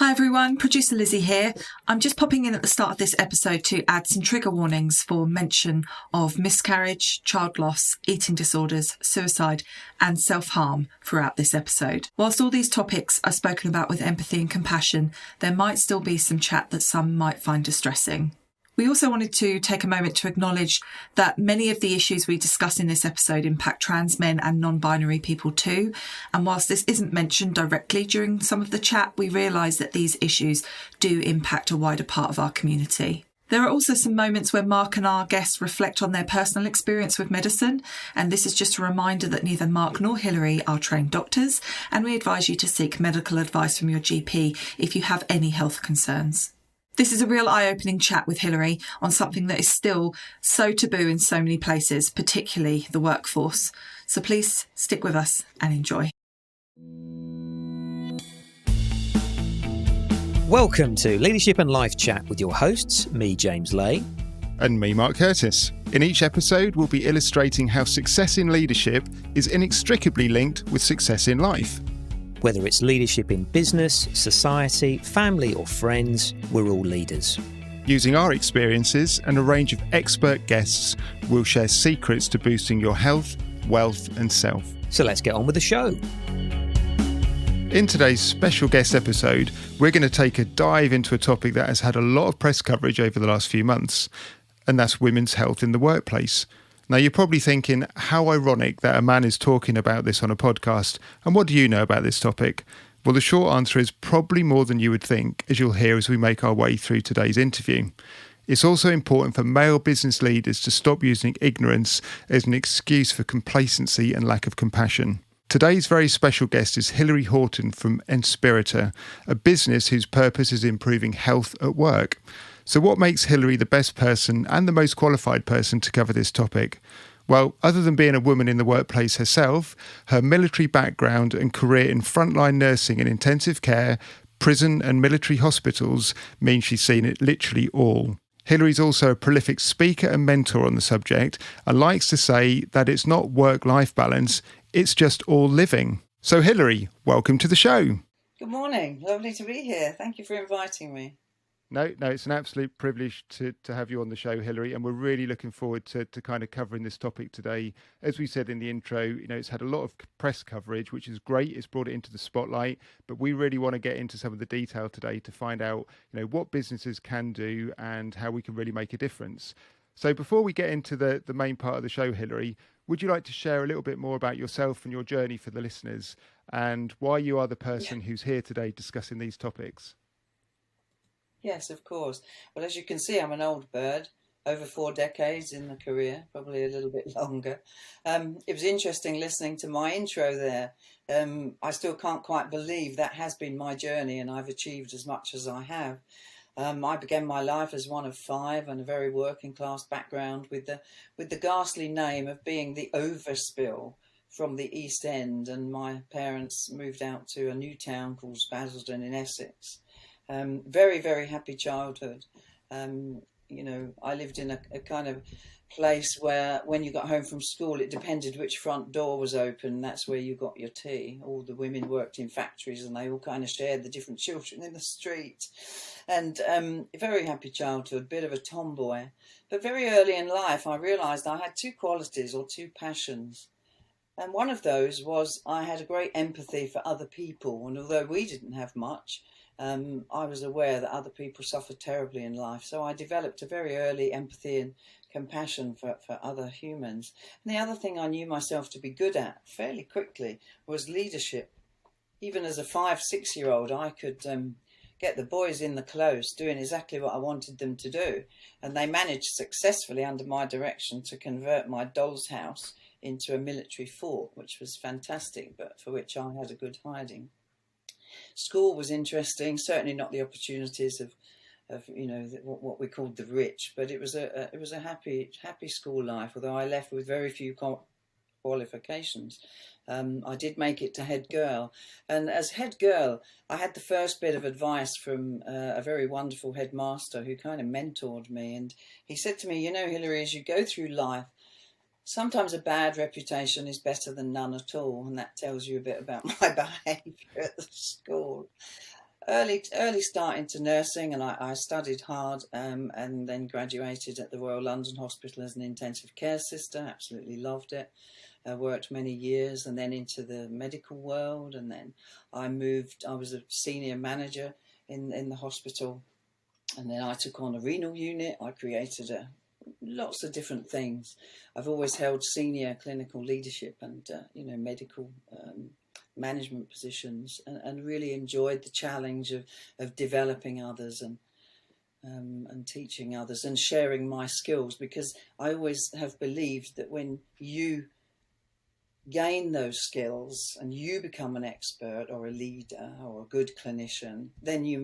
Hi everyone, producer Lizzie here. I'm just popping in at the start of this episode to add some trigger warnings for mention of miscarriage, child loss, eating disorders, suicide and self-harm throughout this episode. Whilst all these topics are spoken about with empathy and compassion, there might still be some chat that some might find distressing. We also wanted to take a moment to acknowledge that many of the issues we discuss in this episode impact trans men and non-binary people too. And whilst this isn't mentioned directly during some of the chat, we realise that these issues do impact a wider part of our community. There are also some moments where Mark and our guests reflect on their personal experience with medicine. And this is just a reminder that neither Mark nor Hilary are trained doctors. And we advise you to seek medical advice from your GP if you have any health concerns. This is a real eye-opening chat with Hilary on something that is still so taboo in so many places, particularly the workforce. So please stick with us and enjoy. Welcome to Leadership and Life Chat with your hosts, me, James Lay. And me, Mark Curtis. In each episode, we'll be illustrating how success in leadership is inextricably linked with success in life. Whether it's leadership in business, society, family or friends, we're all leaders. Using our experiences and a range of expert guests, we'll share secrets to boosting your health, wealth and self. So let's get on with the show. In today's special guest episode, we're going to take a dive into a topic that has had a lot of press coverage over the last few months, and that's women's health in the workplace. Now, you're probably thinking, how ironic that a man is talking about this on a podcast, and what do you know about this topic? Well, the short answer is probably more than you would think, as you'll hear as we make our way through today's interview. It's also important for male business leaders to stop using ignorance as an excuse for complacency and lack of compassion. Today's very special guest is Hilary Horton from Enspirita, a business whose purpose is improving health at work. So what makes Hilary the best person and the most qualified person to cover this topic? Well, other than being a woman in the workplace herself, her military background and career in frontline nursing and intensive care, prison and military hospitals mean she's seen it literally all. Hilary's also a prolific speaker and mentor on the subject and likes to say that it's not work-life balance, it's just all living. So Hilary, welcome to the show. Good morning. Lovely to be here. Thank you for inviting me. No, it's an absolute privilege to have you on the show, Hilary, and we're really looking forward to kind of covering this topic today. As we said in the intro, it's had a lot of press coverage, which is great. It's brought it into the spotlight, but we really want to get into some of the detail today to find out, what businesses can do and how we can really make a difference. So before we get into the main part of the show, Hilary, would you like to share a little bit more about yourself and your journey for the listeners and why you are the person who's here today discussing these topics? Yes, of course. Well, as you can see, I'm an old bird, over 4 decades in the career, probably a little bit longer. It was interesting listening to my intro there. I still can't quite believe that has been my journey and I've achieved as much as I have. I began my life as one of 5 and a very working class background with the ghastly name of being the overspill from the East End, and my parents moved out to a new town called Basildon in Essex. Very, very happy childhood. I lived in a kind of place where when you got home from school, it depended which front door was open. That's where you got your tea. All the women worked in factories and they all kind of shared the different children in the street. And very happy childhood, bit of a tomboy. But very early in life, I realised I had 2 qualities or 2 passions. And one of those was I had a great empathy for other people. And although we didn't have much, I was aware that other people suffered terribly in life. So I developed a very early empathy and compassion for other humans. And the other thing I knew myself to be good at fairly quickly was leadership. Even as a 5-6-year-old, I could get the boys in the close doing exactly what I wanted them to do. And they managed successfully under my direction to convert my doll's house into a military fort, which was fantastic, but for which I had a good hiding. School was interesting, certainly not the opportunities of what we called the rich, but it was a happy school life. Although I left with very few qualifications, I did make it to head girl, and as head girl, I had the first bit of advice from a very wonderful headmaster who kind of mentored me, and he said to me, Hilary, as you go through life, sometimes a bad reputation is better than none at all, and that tells you a bit about my behaviour at the school. Early start into nursing, and I studied hard, and then graduated at the Royal London Hospital as an intensive care sister. Absolutely loved it. I worked many years, and then into the medical world, and then I was a senior manager in the hospital, and then I took on a renal unit. I created lots of different things. I've always held senior clinical leadership and medical management positions, and really enjoyed the challenge of developing others and teaching others and sharing my skills, because I always have believed that when you gain those skills and you become an expert or a leader or a good clinician, then you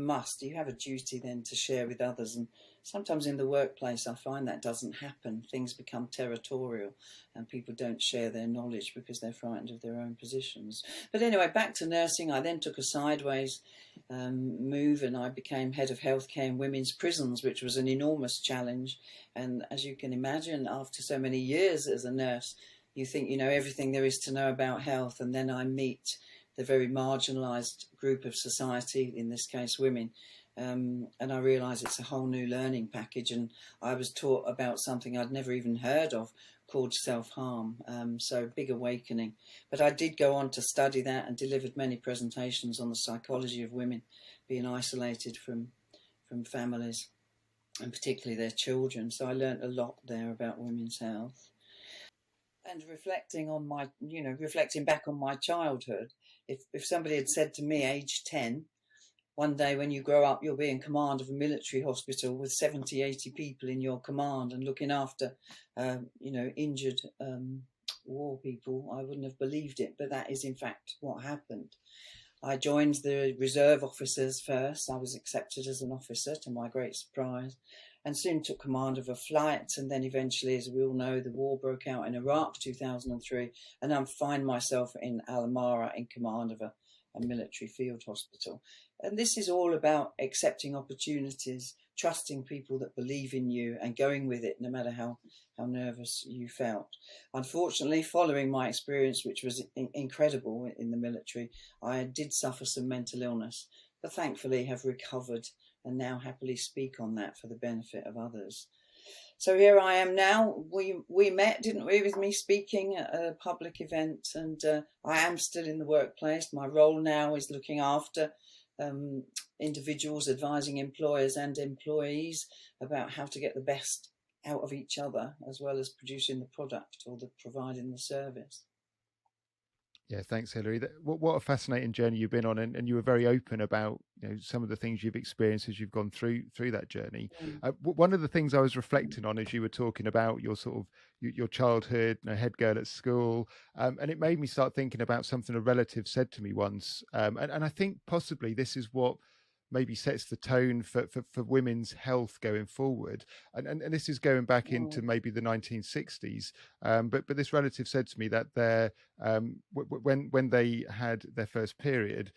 have a duty then to share with others. And sometimes in the workplace I find that doesn't happen. Things become territorial and people don't share their knowledge because they're frightened of their own positions. But anyway, back to nursing. I then took a sideways move, and I became head of healthcare in women's prisons, which was an enormous challenge. And as you can imagine, after so many years as a nurse, you think you know everything there is to know about health, and then I meet the very marginalised group of society, in this case women, and I realise it's a whole new learning package, and I was taught about something I'd never even heard of called self-harm, so big awakening. But I did go on to study that and delivered many presentations on the psychology of women being isolated from families, and particularly their children, so I learnt a lot there about women's health. And reflecting back on my childhood, if somebody had said to me, age 10, one day when you grow up, you'll be in command of a military hospital with 70, 80 people in your command and looking after, injured war people, I wouldn't have believed it. But that is in fact what happened. I joined the reserve officers first. I was accepted as an officer to my great surprise, and soon took command of a flight. And then eventually, as we all know, the war broke out in Iraq 2003, and I find myself in Al-Amara in command of a military field hospital. And this is all about accepting opportunities, trusting people that believe in you, and going with it no matter how nervous you felt. Unfortunately, following my experience, which was incredible in the military, I did suffer some mental illness, but thankfully have recovered and now happily speak on that for the benefit of others. So here I am now. We met, didn't we, with me speaking at a public event, and I am still in the workplace. My role now is looking after individuals, advising employers and employees about how to get the best out of each other, as well as producing the product or providing the service. Yeah, thanks, Hilary. What a fascinating journey you've been on, and you were very open about some of the things you've experienced as you've gone through that journey. One of the things I was reflecting on as you were talking about your sort of your childhood, head girl at school, and it made me start thinking about something a relative said to me once, and I think possibly this is what maybe sets the tone for women's health going forward. And this is going back into maybe the 1960s. But this relative said to me that when they had their first period,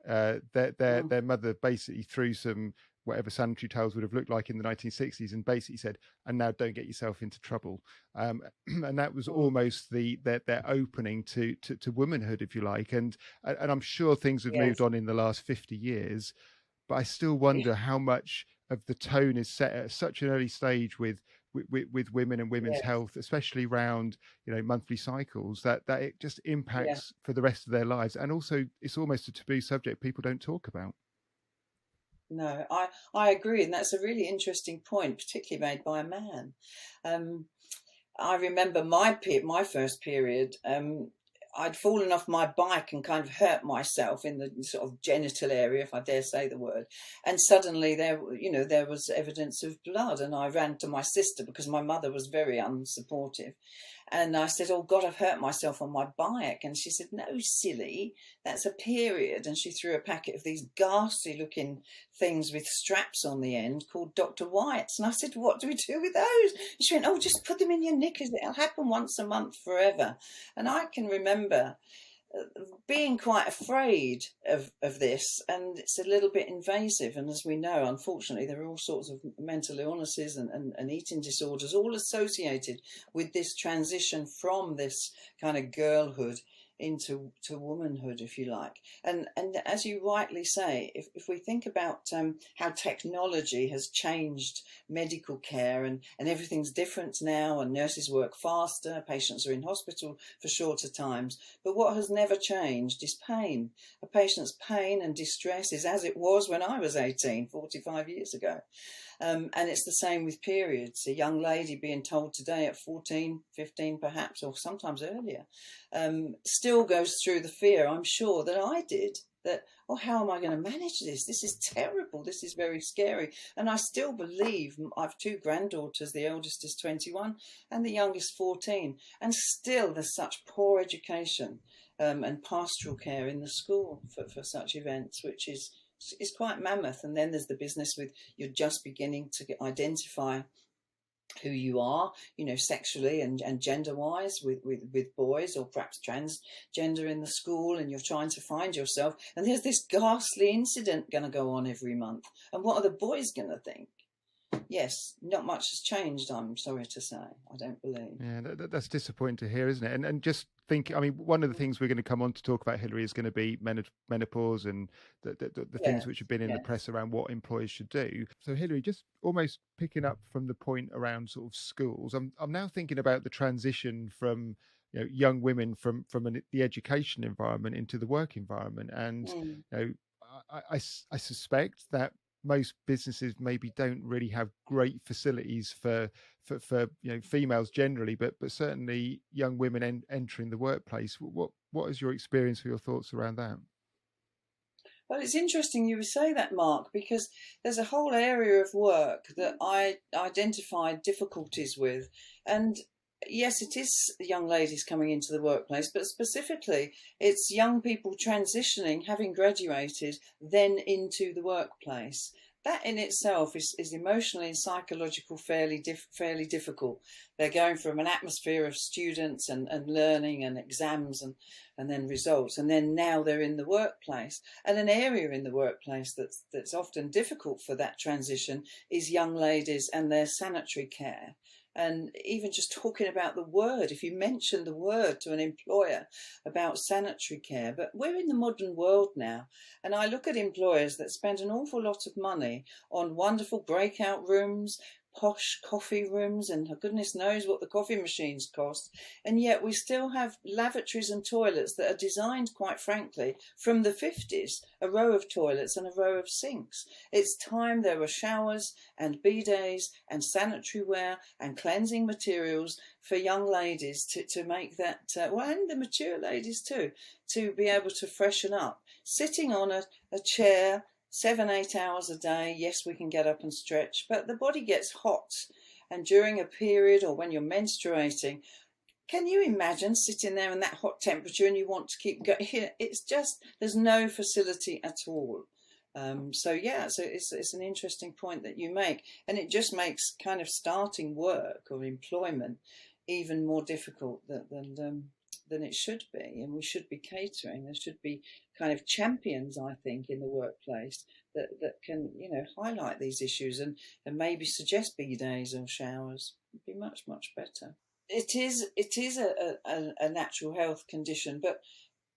their mother basically threw some whatever sanitary towels would have looked like in the 1960s and basically said, and now don't get yourself into trouble. And that was almost their opening to womanhood, if you like. And I'm sure things have moved on in the last 50 years. But I still wonder how much of the tone is set at such an early stage with women and women's health, especially around monthly cycles, that it just impacts for the rest of their lives. And also, it's almost a taboo subject people don't talk about. No, I agree, and that's a really interesting point, particularly made by a man. I remember my first period. I'd fallen off my bike and kind of hurt myself in the sort of genital area, if I dare say the word. And suddenly there was evidence of blood, and I ran to my sister because my mother was very unsupportive. And I said, "Oh God, I've hurt myself on my bike." And she said, "No, silly, that's a period." And she threw a packet of these ghastly looking things with straps on the end called Dr. White's. And I said, "What do we do with those?" And she went, "Oh, just put them in your knickers. It'll happen once a month forever." And I can remember being quite afraid of this, and it's a little bit invasive. And as we know, unfortunately, there are all sorts of mental illnesses and eating disorders all associated with this transition from this kind of girlhood to womanhood, if you like. And as you rightly say, if we think about how technology has changed medical care, and everything's different now, and nurses work faster, patients are in hospital for shorter times, but what has never changed is pain. A patient's pain and distress is as it was when I was 18, 45 years ago. And it's the same with periods. A young lady being told today at 14, 15 perhaps, or sometimes earlier, still goes through the fear, I'm sure, that I did. That, oh, how am I going to manage this? This is terrible. This is very scary. And I still believe, I've two granddaughters, the eldest is 21 and the youngest 14. And still there's such poor education and pastoral care in the school for such events, which is quite mammoth. And then there's the business with you're just beginning to identify who you are, sexually and gender-wise with boys, or perhaps transgender in the school, and you're trying to find yourself. And there's this ghastly incident going to go on every month. And what are the boys going to think? Yes, not much has changed, I'm sorry to say. I don't believe. Yeah, that's disappointing to hear, isn't it? And just think, I mean, one of the things we're going to come on to talk about, Hilary, is going to be menopause and the things which have been in the press around what employers should do. So, Hilary, just almost picking up from the point around sort of schools, I'm now thinking about the transition from young women from the education environment into the work environment, and I suspect that most businesses maybe don't really have great facilities for females generally, but certainly young women entering the workplace. What is your experience or your thoughts around that? Well, it's interesting you would say that, Mark, because there's a whole area of work that I identified difficulties with. And yes, it is young ladies coming into the workplace, but specifically it's young people transitioning, having graduated, then into the workplace. That in itself is emotionally and psychologically fairly difficult. They're going from an atmosphere of students and learning and exams and then results, and then now they're in the workplace. And an area in the workplace that's often difficult for that transition is young ladies and their sanitary care. And even just talking about the word, if you mention the word to an employer about sanitary care, but we're in the modern world now, and I look at employers that spend an awful lot of money on wonderful breakout rooms, posh coffee rooms, and goodness knows what the coffee machines cost, and yet we still have lavatories and toilets that are designed, quite frankly, from the 50s, a row of toilets and a row of sinks. It's time there were showers and bidets and sanitary ware and cleansing materials for young ladies to make that, and the mature ladies too, to be able to freshen up. Sitting on a chair 7-8 hours a day, yes, we can get up and stretch, but the body gets hot. And during a period, or when you're menstruating, can you imagine sitting there in that hot temperature and you want to keep going? It's just, there's no facility at all. So it's an interesting point that you make, and it just makes kind of starting work or employment even more difficult than it should be. And we should be catering. There should be kind of champions, I think, in the workplace that can highlight these issues and maybe suggest bidets or showers. It'd be much better. It is a natural health condition, but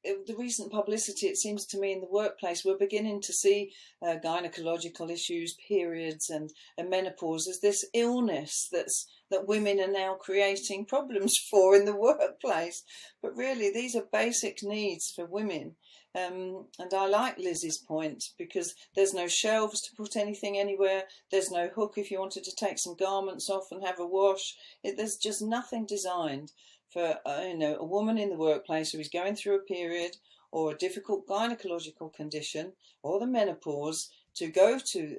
the recent publicity, it seems to me, in the workplace, we're beginning to see gynecological issues, periods and menopause as this illness that women are now creating problems for in the workplace. But really, these are basic needs for women. And I like Lizzie's point, because there's no shelves to put anything anywhere. There's no hook if you wanted to take some garments off and have a wash. There's just nothing designed for a woman in the workplace who is going through a period or a difficult gynecological condition or the menopause to go to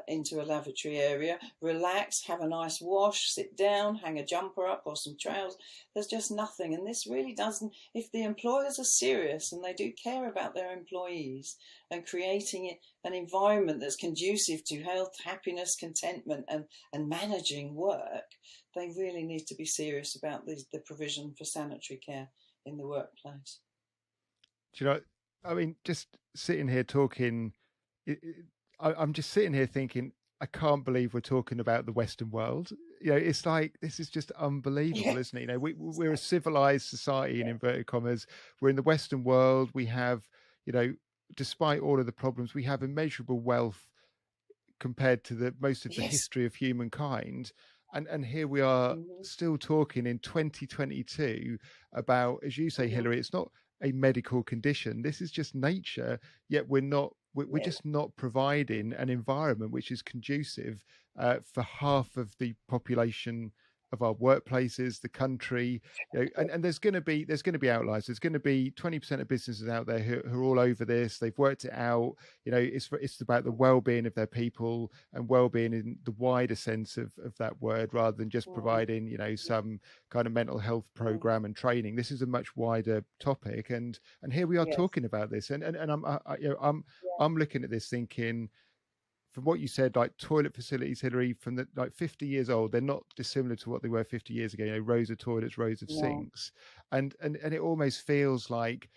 into a lavatory area, relax, have a nice wash, sit down, hang a jumper up or some trousers. There's just nothing. And this really doesn't, if the employers are serious and they do care about their employees and creating an environment that's conducive to health, happiness, contentment and managing work, they really need to be serious about the provision for sanitary care in the workplace. Do you know, I mean, just sitting here talking, I'm just sitting here thinking, I can't believe we're talking about the Western world. it's like, this is just unbelievable, Yeah. isn't it? We're a civilized society, in inverted commas. We're in the Western world. We have, despite all of the problems, we have immeasurable wealth compared to the most of the Yes. history of humankind. And here we are Hmm. still talking in 2022 about, as you say, Hmm. Hilary, it's not a medical condition. This is just nature. Yet we're Yeah. just not providing an environment which is conducive for half of the population of our workplaces, the country. And there's going to be outliers. There's going to be 20% of businesses out there who are all over this. They've worked it out. It's about the well-being of their people and well-being in the wider sense of that word, rather than just Mm, providing some kind of mental health mm, program and training. This is a much wider topic, and here we are yes. talking about this. And Yeah. I'm looking at this thinking, from what you said, like toilet facilities, Hilary, from the 50 years old, they're not dissimilar to what they were 50 years ago. Rows of toilets, rows of No. sinks, and it almost feels like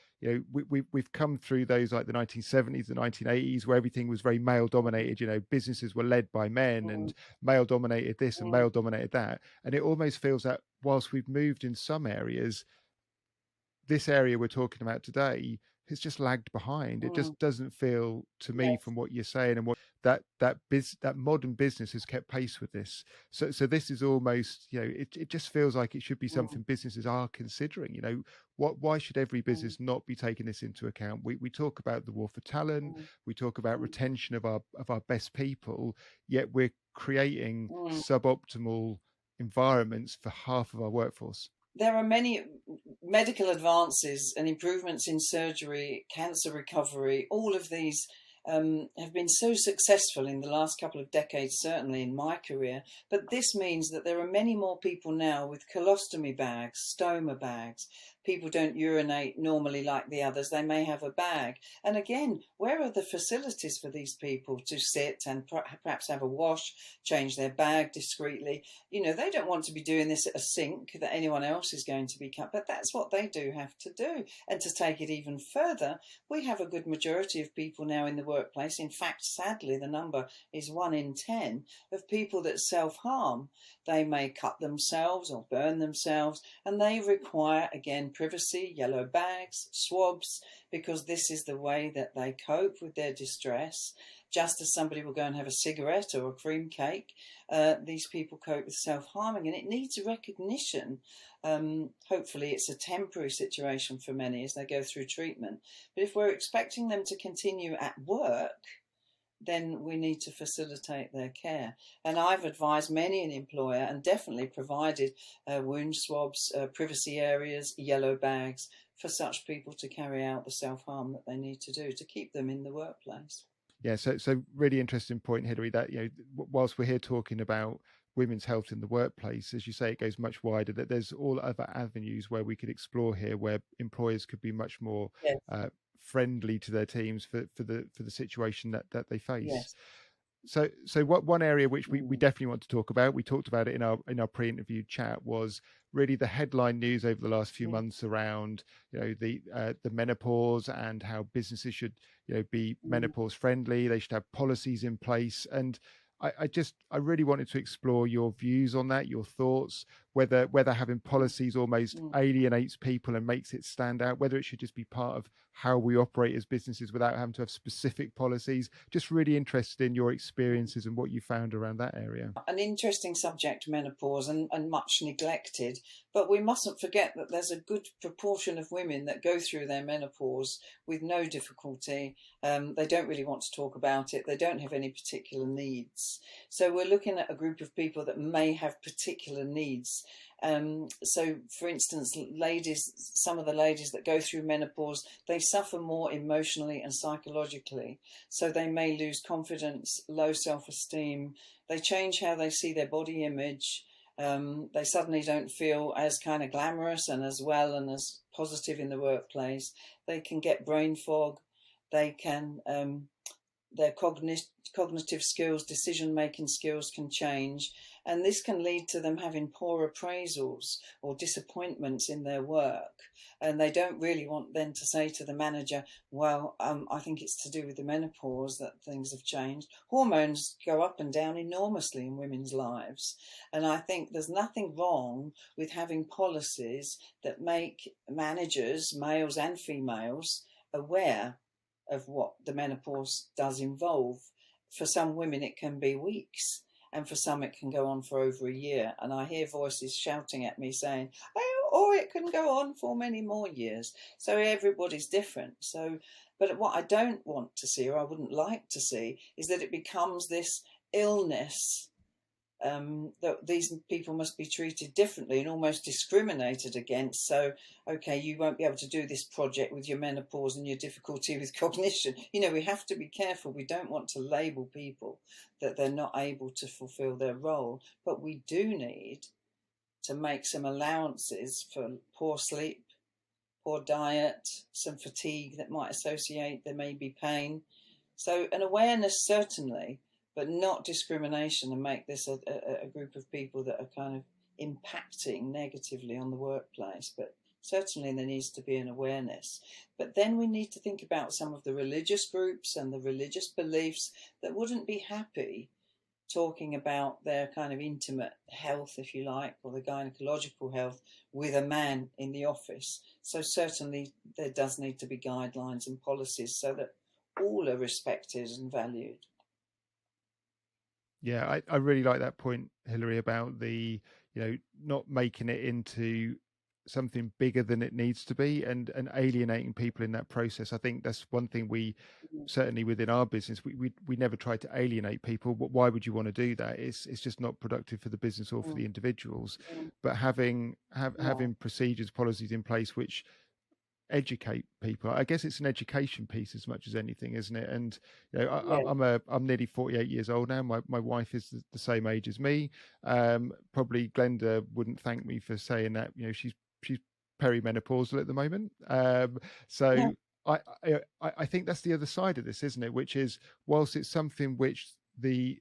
we've come through those, like the 1970s, the 1980s, where everything was very male dominated. Businesses were led by men, Mm, and male dominated this and mm, male dominated that, and it almost feels that whilst we've moved in some areas, this area we're talking about today has just lagged behind. It mm, just doesn't feel to me, yes. from what you're saying and what that modern business has kept pace with this. So this is almost, it just feels like it should be Mm, something businesses are considering. Why should every mm, business not be taking this into account? We talk about the war for talent, mm, we talk about mm, retention of our best people, yet we're creating mm. suboptimal environments for half of our workforce. There are many medical advances and improvements in surgery, cancer recovery. All of these have been so successful in the last couple of decades, certainly in my career. But this means that there are many more people now with colostomy bags, stoma bags. People don't urinate normally like the others. They may have a bag. And again, where are the facilities for these people to sit and perhaps have a wash, change their bag discreetly? They don't want to be doing this at a sink that anyone else is going to be cut, but that's what they do have to do. And to take it even further, we have a good majority of people now in the workplace. In fact, sadly, the number is 1 in 10 of people that self-harm. They may cut themselves or burn themselves, and they require, again, privacy, yellow bags, swabs, because this is the way that they cope with their distress. Just as somebody will go and have a cigarette or a cream cake, these people cope with self-harming, and it needs recognition. Hopefully it's a temporary situation for many as they go through treatment. But if we're expecting them to continue at work, then we need to facilitate their care. And I've advised many an employer and definitely provided wound swabs, privacy areas, yellow bags for such people to carry out the self-harm that they need to do to keep them in the workplace. Yeah, so really interesting point, Hilary, that whilst we're here talking about women's health in the workplace, as you say, it goes much wider, that there's all other avenues where we could explore here, where employers could be much more Yes, friendly to their teams for the situation that they face. yes. So what one area which we Mm, definitely want to talk about, we talked about it in our pre-interview chat, was really the headline news over the last few mm, months around the menopause, and how businesses should be mm, menopause friendly. They should have policies in place, and I really wanted to explore your views on that, your thoughts, whether having mm, policies almost mm. alienates people and makes it stand out, whether it should just be part of how we operate as businesses without having to have specific policies. Just really interested in your experiences and what you found around that area. An interesting subject, menopause, and much neglected. But we mustn't forget that there's a good proportion of women that go through their menopause with no difficulty. They don't really want to talk about it. They don't have any particular needs. So we're looking at a group of people that may have particular needs. So, for instance, some of the ladies that go through menopause, they suffer more emotionally and psychologically. So they may lose confidence, low self-esteem. They change how they see their body image. They suddenly don't feel as kind of glamorous and as well and as positive in the workplace. They can get brain fog. They can their cognitive skills, decision-making skills can change, and this can lead to them having poor appraisals or disappointments in their work. And they don't really want then to say to the manager, well, I think it's to do with the menopause that things have changed. Hormones go up and down enormously in women's lives. And I think there's nothing wrong with having policies that make managers, males and females, aware of what the menopause does involve. For some women, it can be weeks, and for some, it can go on for over a year. And I hear voices shouting at me saying, oh, or it can go on for many more years. So everybody's different. So, but what I don't want to see, or I wouldn't like to see, is that it becomes this illness that these people must be treated differently and almost discriminated against. So, okay, you won't be able to do this project with your menopause and your difficulty with cognition. You know, we have to be careful. We don't want to label people that they're not able to fulfill their role, but we do need to make some allowances for poor sleep, poor diet, some fatigue that might associate, there may be pain. So an awareness certainly, but not discrimination, and make this a group of people that are kind of impacting negatively on the workplace. But certainly there needs to be an awareness. But then we need to think about some of the religious groups and the religious beliefs that wouldn't be happy talking about their kind of intimate health, if you like, or the gynecological health with a man in the office. So certainly there does need to be guidelines and policies so that all are respected and valued. Yeah, I really like that point, Hilary, about the, not making it into something bigger than it needs to be, and alienating people in that process. I think that's one thing we certainly within our business, we never try to alienate people. But why would you want to do that? It's just not productive for the business or for the individuals. But having procedures, policies in place which educate people. I guess it's an education piece as much as anything, isn't it? And I'm nearly 48 years old now. My wife is the same age as me. Probably Glenda wouldn't thank me for saying that. She's perimenopausal at the moment. I think that's the other side of this, isn't it? Which is, whilst it's something which the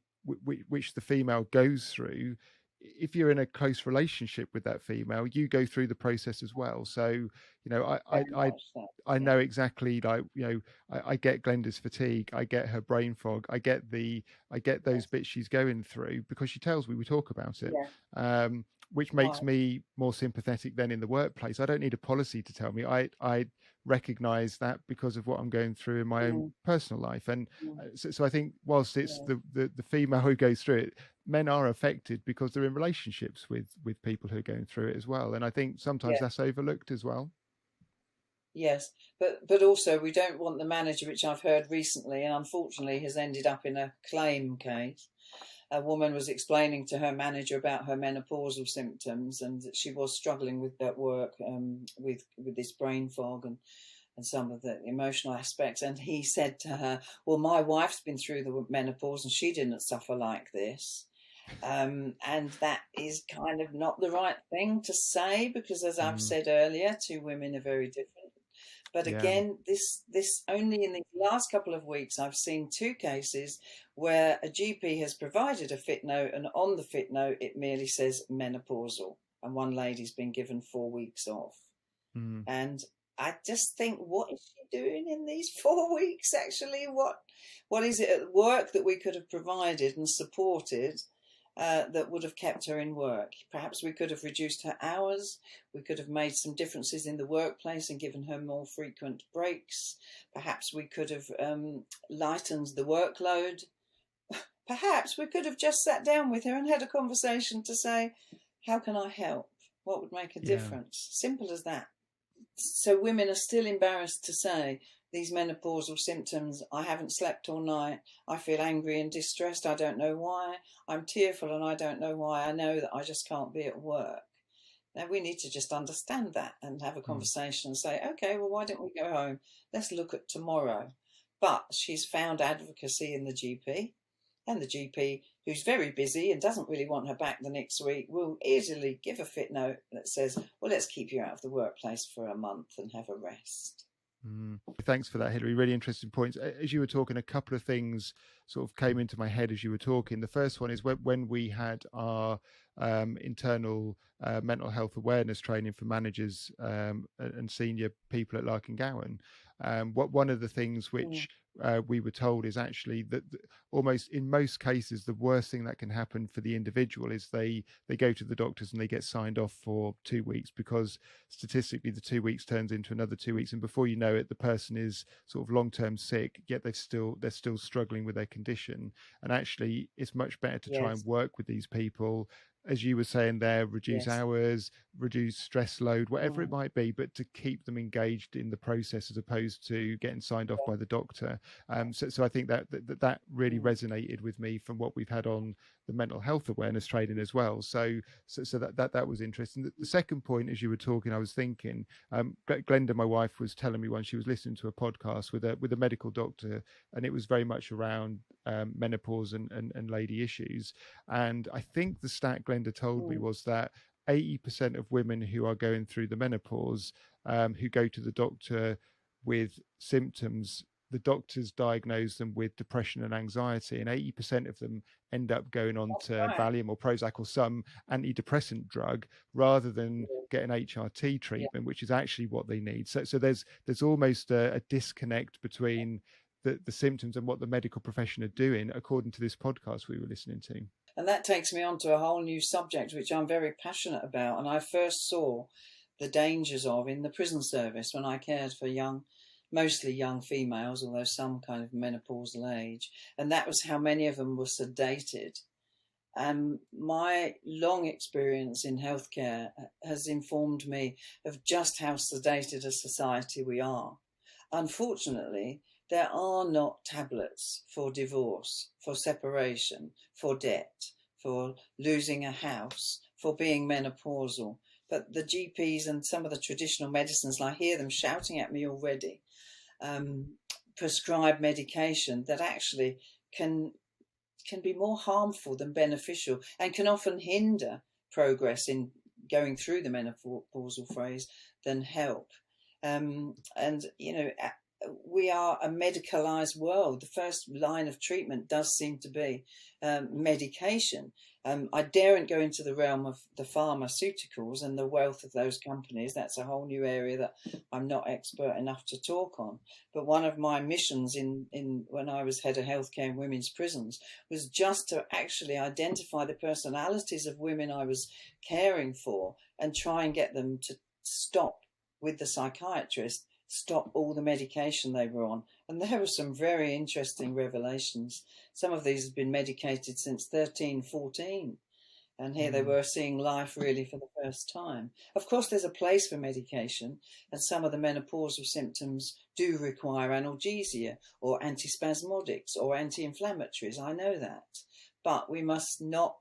female goes through, if you're in a close relationship with that female, you go through the process as well. So, I know exactly, I get Glenda's fatigue, I get her brain fog, I get those bits she's going through, because she tells me, we talk about it, which makes me more sympathetic than in the workplace. I don't need a policy to tell me. I recognize that because of what I'm going through in my own personal life. And so I think whilst it's the female who goes through it, men are affected because they're in relationships with people who are going through it as well. And I think sometimes that's overlooked as well. Yes, but also we don't want the manager, which I've heard recently, and unfortunately has ended up in a claim case. A woman was explaining to her manager about her menopausal symptoms, and that she was struggling with that work, with this brain fog and some of the emotional aspects. And he said to her, well, my wife's been through the menopause and she didn't suffer like this. And that is kind of not the right thing to say, because as I've said earlier, two women are very different. But again, this only in the last couple of weeks, I've seen two cases where a GP has provided a fit note, and on the fit note, it merely says menopausal, and one lady's been given 4 weeks off. And I just think, what is she doing in these 4 weeks, actually? What is it at work that we could have provided and supported that would have kept her in work? Perhaps we could have reduced her hours. We could have made some differences in the workplace and given her more frequent breaks. Perhaps we could have lightened the workload. Perhaps we could have just sat down with her and had a conversation to say, how can I help? What would make a difference? Simple as that. So women are still embarrassed to say, these menopausal symptoms, I haven't slept all night, I feel angry and distressed, I don't know why, I'm tearful and I don't know why, I know that I just can't be at work. Now we need to just understand that and have a conversation and say, okay, well, why don't we go home? Let's look at tomorrow. But she's found advocacy in the GP, and the GP, who's very busy and doesn't really want her back the next week, will easily give a fit note that says, well, let's keep you out of the workplace for a month and have a rest. Thanks for that, Hilary. Really interesting points. As you were talking, a couple of things sort of came into my head as you were talking. The first one is when we had our internal mental health awareness training for managers and senior people at Larking Gowen. One of the things which we were told is actually that almost in most cases, the worst thing that can happen for the individual is they go to the doctors and they get signed off for 2 weeks, because statistically the 2 weeks turns into another 2 weeks. And before you know it, the person is sort of long-term sick, yet they're still struggling with their condition. And actually, it's much better to try and work with these people, as you were saying there, reduce hours, reduce stress load, whatever it might be, but to keep them engaged in the process as opposed to getting signed off by the doctor. So I think that really resonated with me from what we've had on the mental health awareness training as well. So that was interesting. The second point, as you were talking, I was thinking, Glenda, my wife, was telling me once she was listening to a podcast with a medical doctor, and it was very much around menopause and lady issues. And I think the stat Glenda told me was that 80% of women who are going through the menopause, who go to the doctor with symptoms, the doctors diagnose them with depression and anxiety, and 80% of them end up going on to Valium or Prozac or some antidepressant drug rather than getting HRT treatment, which is actually what they need. So there's almost a disconnect between the symptoms and what the medical profession are doing, according to this podcast we were listening to. And that takes me on to a whole new subject, which I'm very passionate about. And I first saw the dangers of in the prison service when I cared for mostly young females, although some kind of menopausal age. And that was how many of them were sedated. And my long experience in healthcare has informed me of just how sedated a society we are. Unfortunately, there are not tablets for divorce, for separation, for debt, for losing a house, for being menopausal. But the GPs and some of the traditional medicines, I hear them shouting at me already, prescribe medication that actually can be more harmful than beneficial, and can often hinder progress in going through the menopausal phase than help. And, we are a medicalized world. The first line of treatment does seem to be medication. I daren't go into the realm of the pharmaceuticals and the wealth of those companies. That's a whole new area that I'm not expert enough to talk on. But one of my missions in when I was head of healthcare in women's prisons was just to actually identify the personalities of women I was caring for and try and get them to stop with the psychiatrist, stop all the medication they were on. And there were some very interesting revelations. Some of these have been medicated since 13, 14. And here they were seeing life really for the first time. Of course, there's a place for medication, and some of the menopausal symptoms do require analgesia or antispasmodics or anti-inflammatories. I know that. But we must not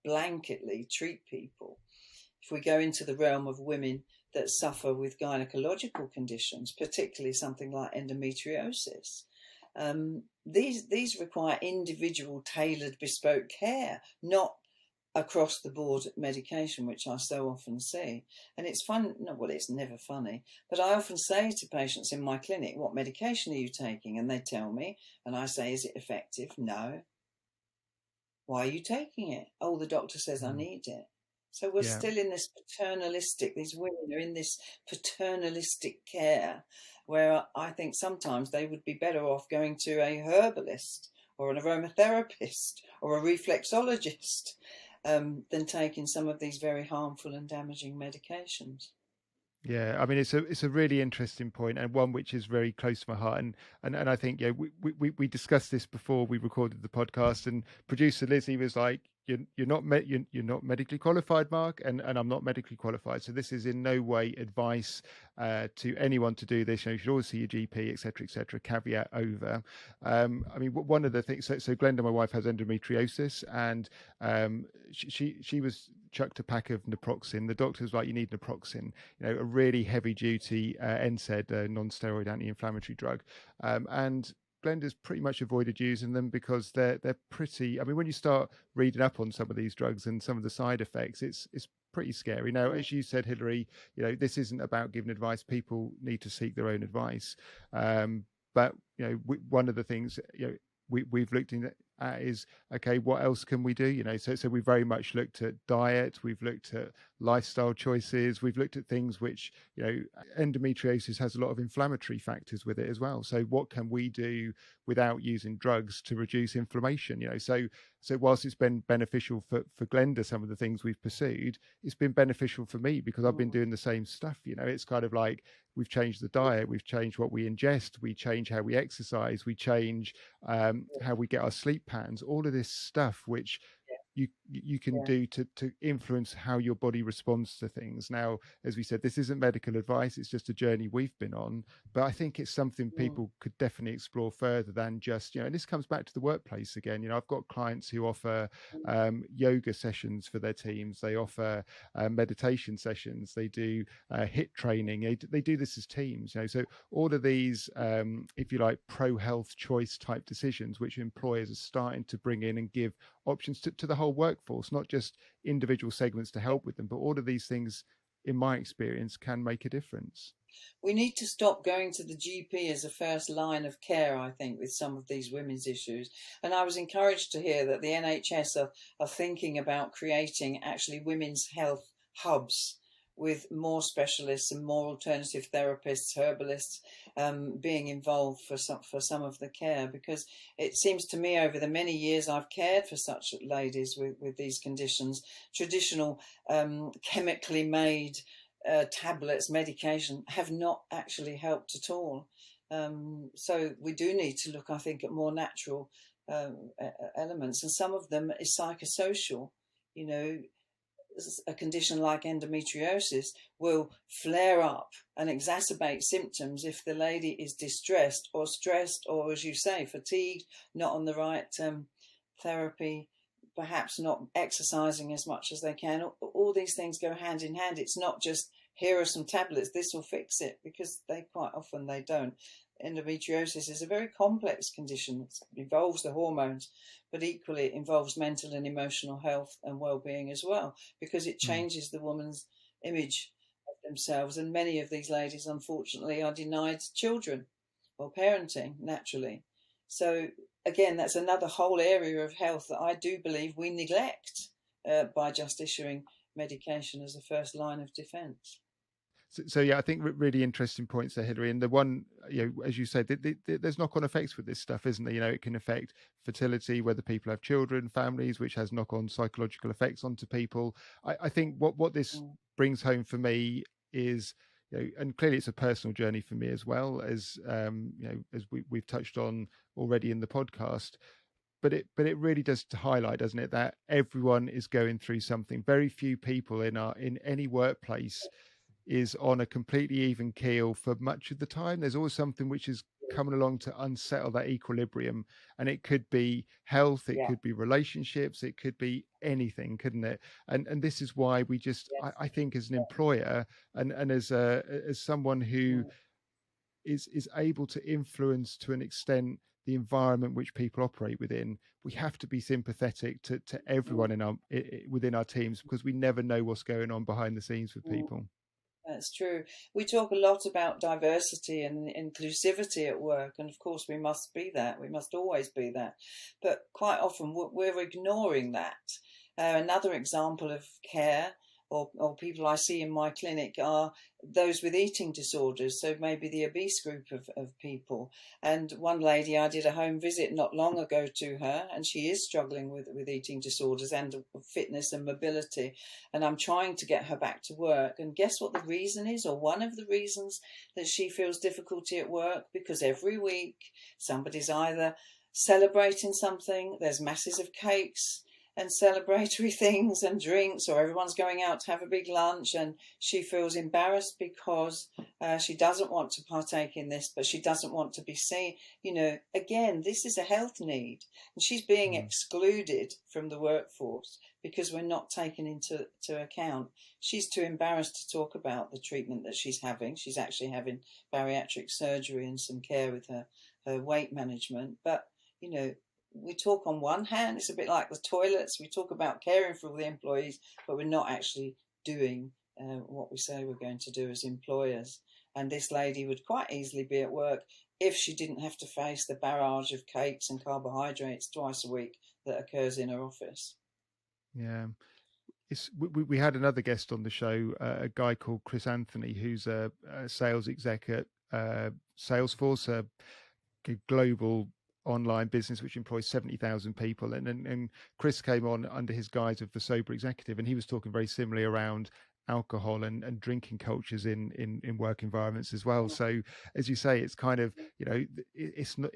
blanketly treat people. If we go into the realm of women that suffer with gynecological conditions, particularly something like endometriosis, these require individual, tailored, bespoke care, not across the board medication, which I so often see. And it's fun, no, well, it's never funny, but I often say to patients in my clinic, what medication are you taking? And they tell me, and I say, is it effective? No. Why are you taking it? Oh, the doctor says I need it. So we're still in this paternalistic, these women are in this paternalistic care, where I think sometimes they would be better off going to a herbalist or an aromatherapist or a reflexologist than taking some of these very harmful and damaging medications. Yeah, I mean, it's a really interesting point, and one which is very close to my heart. And I think, we discussed this before we recorded the podcast, and producer Lizzie was like, you're not medically qualified, Mark, and I'm not medically qualified, so this is in no way advice to anyone to do this. You should always see your GP, etc., caveat over. I mean, one of the things, so Glenda, my wife, has endometriosis, and she was chucked a pack of naproxen. The doctor was like, you need naproxen, a really heavy duty NSAID, non-steroid anti-inflammatory drug, and Glenda's pretty much avoided using them because they're pretty. I mean, when you start reading up on some of these drugs and some of the side effects, it's pretty scary. Now, as you said, Hilary, this isn't about giving advice. People need to seek their own advice. But one of the things we've looked at is, okay, what else can we do? So we very much looked at diet, we've looked at lifestyle choices, we've looked at things which, endometriosis has a lot of inflammatory factors with it as well. So what can we do without using drugs to reduce inflammation? So whilst it's been beneficial for Glenda, some of the things we've pursued, it's been beneficial for me because I've been doing the same stuff. It's kind of like we've changed the diet, we've changed what we ingest, we change how we exercise, we change how we get our sleep patterns, all of this stuff which you can do to influence how your body responds to things. Now, as we said, this isn't medical advice, it's just a journey we've been on, but I think it's something people could definitely explore further than just, and this comes back to the workplace again. I've got clients who offer yoga sessions for their teams, they offer meditation sessions, they do HIIT training, they do this as teams. So all of these, if you like, pro health choice type decisions which employers are starting to bring in and give options to the whole workforce, not just individual segments to help with them, but all of these things, in my experience, can make a difference. We need to stop going to the GP as a first line of care, I think, with some of these women's issues. And I was encouraged to hear that the NHS are thinking about creating actually women's health hubs with more specialists and more alternative therapists, herbalists being involved for some of the care, because it seems to me over the many years I've cared for such ladies with these conditions, traditional chemically made tablets, medication have not actually helped at all. So we do need to look, I think, at more natural elements, and some of them is psychosocial. A condition like endometriosis will flare up and exacerbate symptoms if the lady is distressed or stressed or, as you say, fatigued, not on the right therapy, perhaps not exercising as much as they can. All these things go hand in hand. It's not just, here are some tablets, this will fix it, because quite often they don't. Endometriosis is a very complex condition. It involves the hormones, but equally it involves mental and emotional health and well-being as well, because it changes the woman's image of themselves. And many of these ladies, unfortunately, are denied children or parenting naturally. So again, that's another whole area of health that I do believe we neglect by just issuing medication as a first line of defence. So yeah, I think really interesting points there, Hilary. And the one, as you said, there's knock-on effects with this stuff, isn't there? It can affect fertility, whether people have children, families, which has knock-on psychological effects onto people. I think what this brings home for me is, and clearly it's a personal journey for me as well, as as we've touched on already in the podcast. But it really does highlight, doesn't it, that everyone is going through something. Very few people in any workplace is on a completely even keel for much of the time. There's always something which is coming along to unsettle that equilibrium, and it could be health, it could be relationships, it could be anything, couldn't it? And this is why we just, I think, as an employer and as someone who is able to influence to an extent the environment which people operate within, we have to be sympathetic to everyone within our teams, because we never know what's going on behind the scenes with people. That's true. We talk a lot about diversity and inclusivity at work, and of course we must be that. We must always be that. But quite often we're ignoring that. Another example of care or people I see in my clinic are those with eating disorders, so maybe the obese group of people. And one lady, I did a home visit not long ago to her, and she is struggling with eating disorders and fitness and mobility, and I'm trying to get her back to work. And guess what the reason is, or one of the reasons that she feels difficulty at work? Because every week somebody's either celebrating something, there's masses of cakes and celebratory things and drinks, or everyone's going out to have a big lunch, and she feels embarrassed because she doesn't want to partake in this, but she doesn't want to be seen. Again, this is a health need, and she's being excluded from the workforce because we're not taking into account. She's too embarrassed to talk about the treatment that she's having. She's actually having bariatric surgery and some care with her weight management. But, we talk on one hand, it's a bit like the toilets. We talk about caring for all the employees, but we're not actually doing what we say we're going to do as employers. And this lady would quite easily be at work if she didn't have to face the barrage of cakes and carbohydrates twice a week that occurs in her office. Yeah. We had another guest on the show, a guy called Chris Anthony, who's a sales exec at Salesforce, a global online business which employs 70,000 people. And Chris came on under his guise of the sober executive, and he was talking very similarly around alcohol and drinking cultures in work environments as well. So as you say, it's kind of, it's not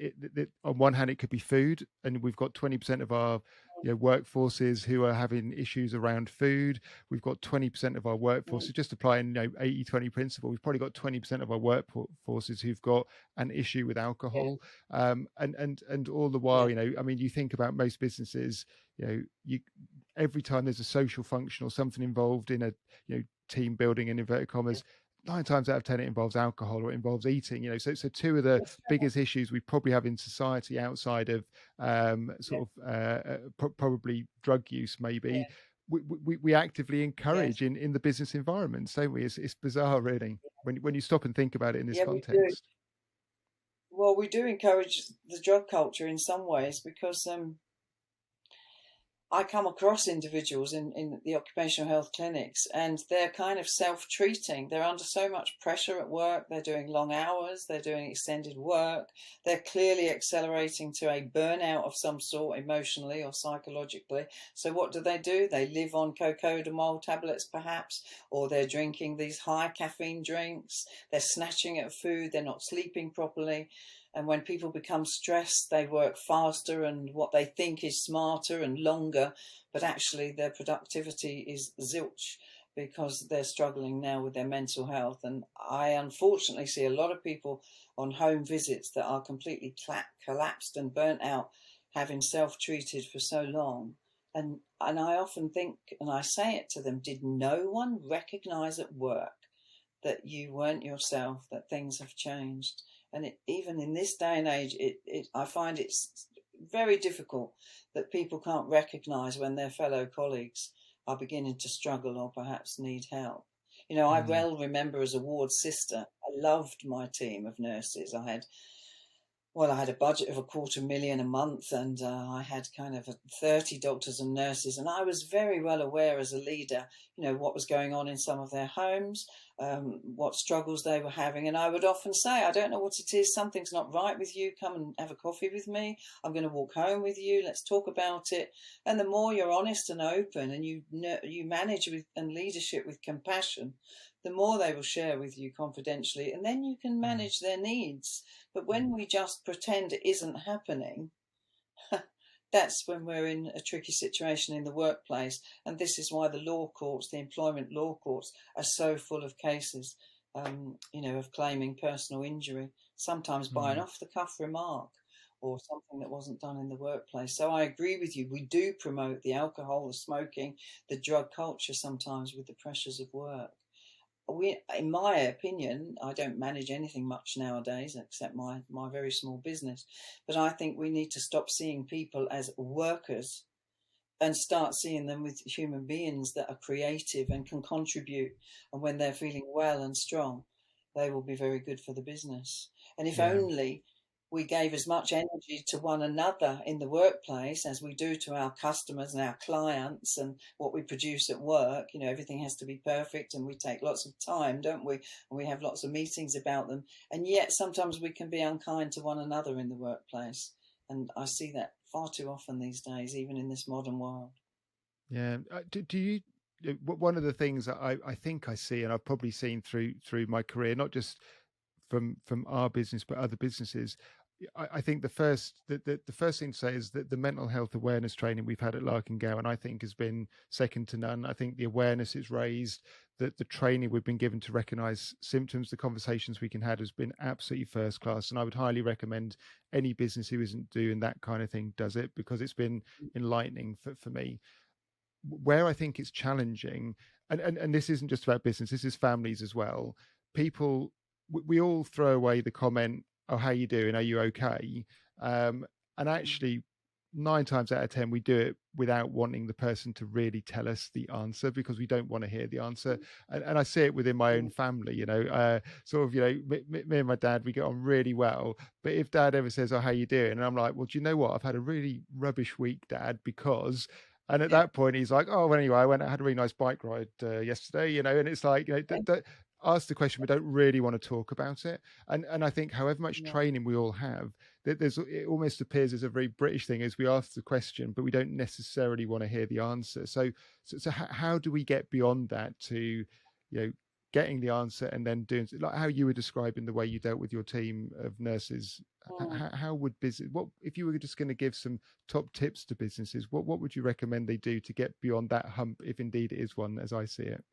on one hand it could be food, and we've got 20% of our workforces who are having issues around food. We've got 20% of our workforce, so just applying 80-20 principle, we've probably got 20% of our workforces who've got an issue with alcohol. And all the while, I mean, you think about most businesses, every time there's a social function or something involved in a team building, in inverted commas, 9 times out of 10 it involves alcohol or it involves eating. So two of the biggest issues we probably have in society outside of probably drug use, maybe, we actively encourage in the business environments, don't we? It's bizarre, really, when you stop and think about it in this context. Well, we do encourage the drug culture in some ways, because I come across individuals in the occupational health clinics, and they're kind of self-treating. They're under so much pressure at work. They're doing long hours. They're doing extended work. They're clearly accelerating to a burnout of some sort, emotionally or psychologically. So what do? They live on cocodamol tablets, perhaps, or they're drinking these high caffeine drinks. They're snatching at food. They're not sleeping properly. And when people become stressed, they work faster and what they think is smarter and longer, but actually their productivity is zilch, because they're struggling now with their mental health. And I unfortunately see a lot of people on home visits that are completely collapsed and burnt out, having self-treated for so long. And I often think, and I say it to them, did no one recognise at work that you weren't yourself, that things have changed? And even in this day and age, I find it's very difficult that people can't recognise when their fellow colleagues are beginning to struggle or perhaps need help. I well remember as a ward sister, I loved my team of nurses. I had a budget of $250,000 a month, and I had kind of 30 doctors and nurses, and I was very well aware as a leader, what was going on in some of their homes, what struggles they were having. And I would often say, I don't know what it is, something's not right with you, come and have a coffee with me, I'm going to walk home with you, let's talk about it. And the more you're honest and open, and you manage and leadership with compassion, the more they will share with you confidentially, and then you can manage their needs. But when we just pretend it isn't happening, that's when we're in a tricky situation in the workplace. And this is why the law courts, the employment law courts, are so full of cases, of claiming personal injury, sometimes by an off-the-cuff remark or something that wasn't done in the workplace. So I agree with you. We do promote the alcohol, the smoking, the drug culture sometimes with the pressures of work. In my opinion, I don't manage anything much nowadays except my very small business. But I think we need to stop seeing people as workers and start seeing them with human beings that are creative and can contribute. And when they're feeling well and strong, they will be very good for the business. And if only we gave as much energy to one another in the workplace as we do to our customers and our clients and what we produce at work. Everything has to be perfect, and we take lots of time, don't we? And we have lots of meetings about them. And yet sometimes we can be unkind to one another in the workplace. And I see that far too often these days, even in this modern world. Yeah. Do you? One of the things that I think I see, and I've probably seen through my career, not just from our business but other businesses, I think the first thing to say is that the mental health awareness training we've had at Larking, Gowen, I think has been second to none. I think the awareness it's raised, that the training we've been given to recognise symptoms, the conversations we can have has been absolutely first class. And I would highly recommend any business who isn't doing that kind of thing does it, because it's been enlightening for me. Where I think it's challenging, and this isn't just about business, this is families as well. People, we all throw away the comment, "Oh, how you doing? Are you okay?" And actually, 9 times out of 10 we do it without wanting the person to really tell us the answer, because we don't want to hear the answer. And I see it within my own family, sort of, me and my dad, we get on really well, but if dad ever says, "Oh, how you doing?" and I'm like, "Well, do you know what, I've had a really rubbish week, Dad, because..." And at that point he's like, "Oh, well, anyway, I had a really nice bike ride yesterday," and it's like, ask the question, but don't really want to talk about it. And I think however much training we all have, it almost appears as a very British thing, as we ask the question, but we don't necessarily want to hear the answer. So how do we get beyond that to, getting the answer and then doing, like how you were describing the way you dealt with your team of nurses? How would business, what if you were just going to give some top tips to businesses, what would you recommend they do to get beyond that hump, if indeed it is one, as I see it?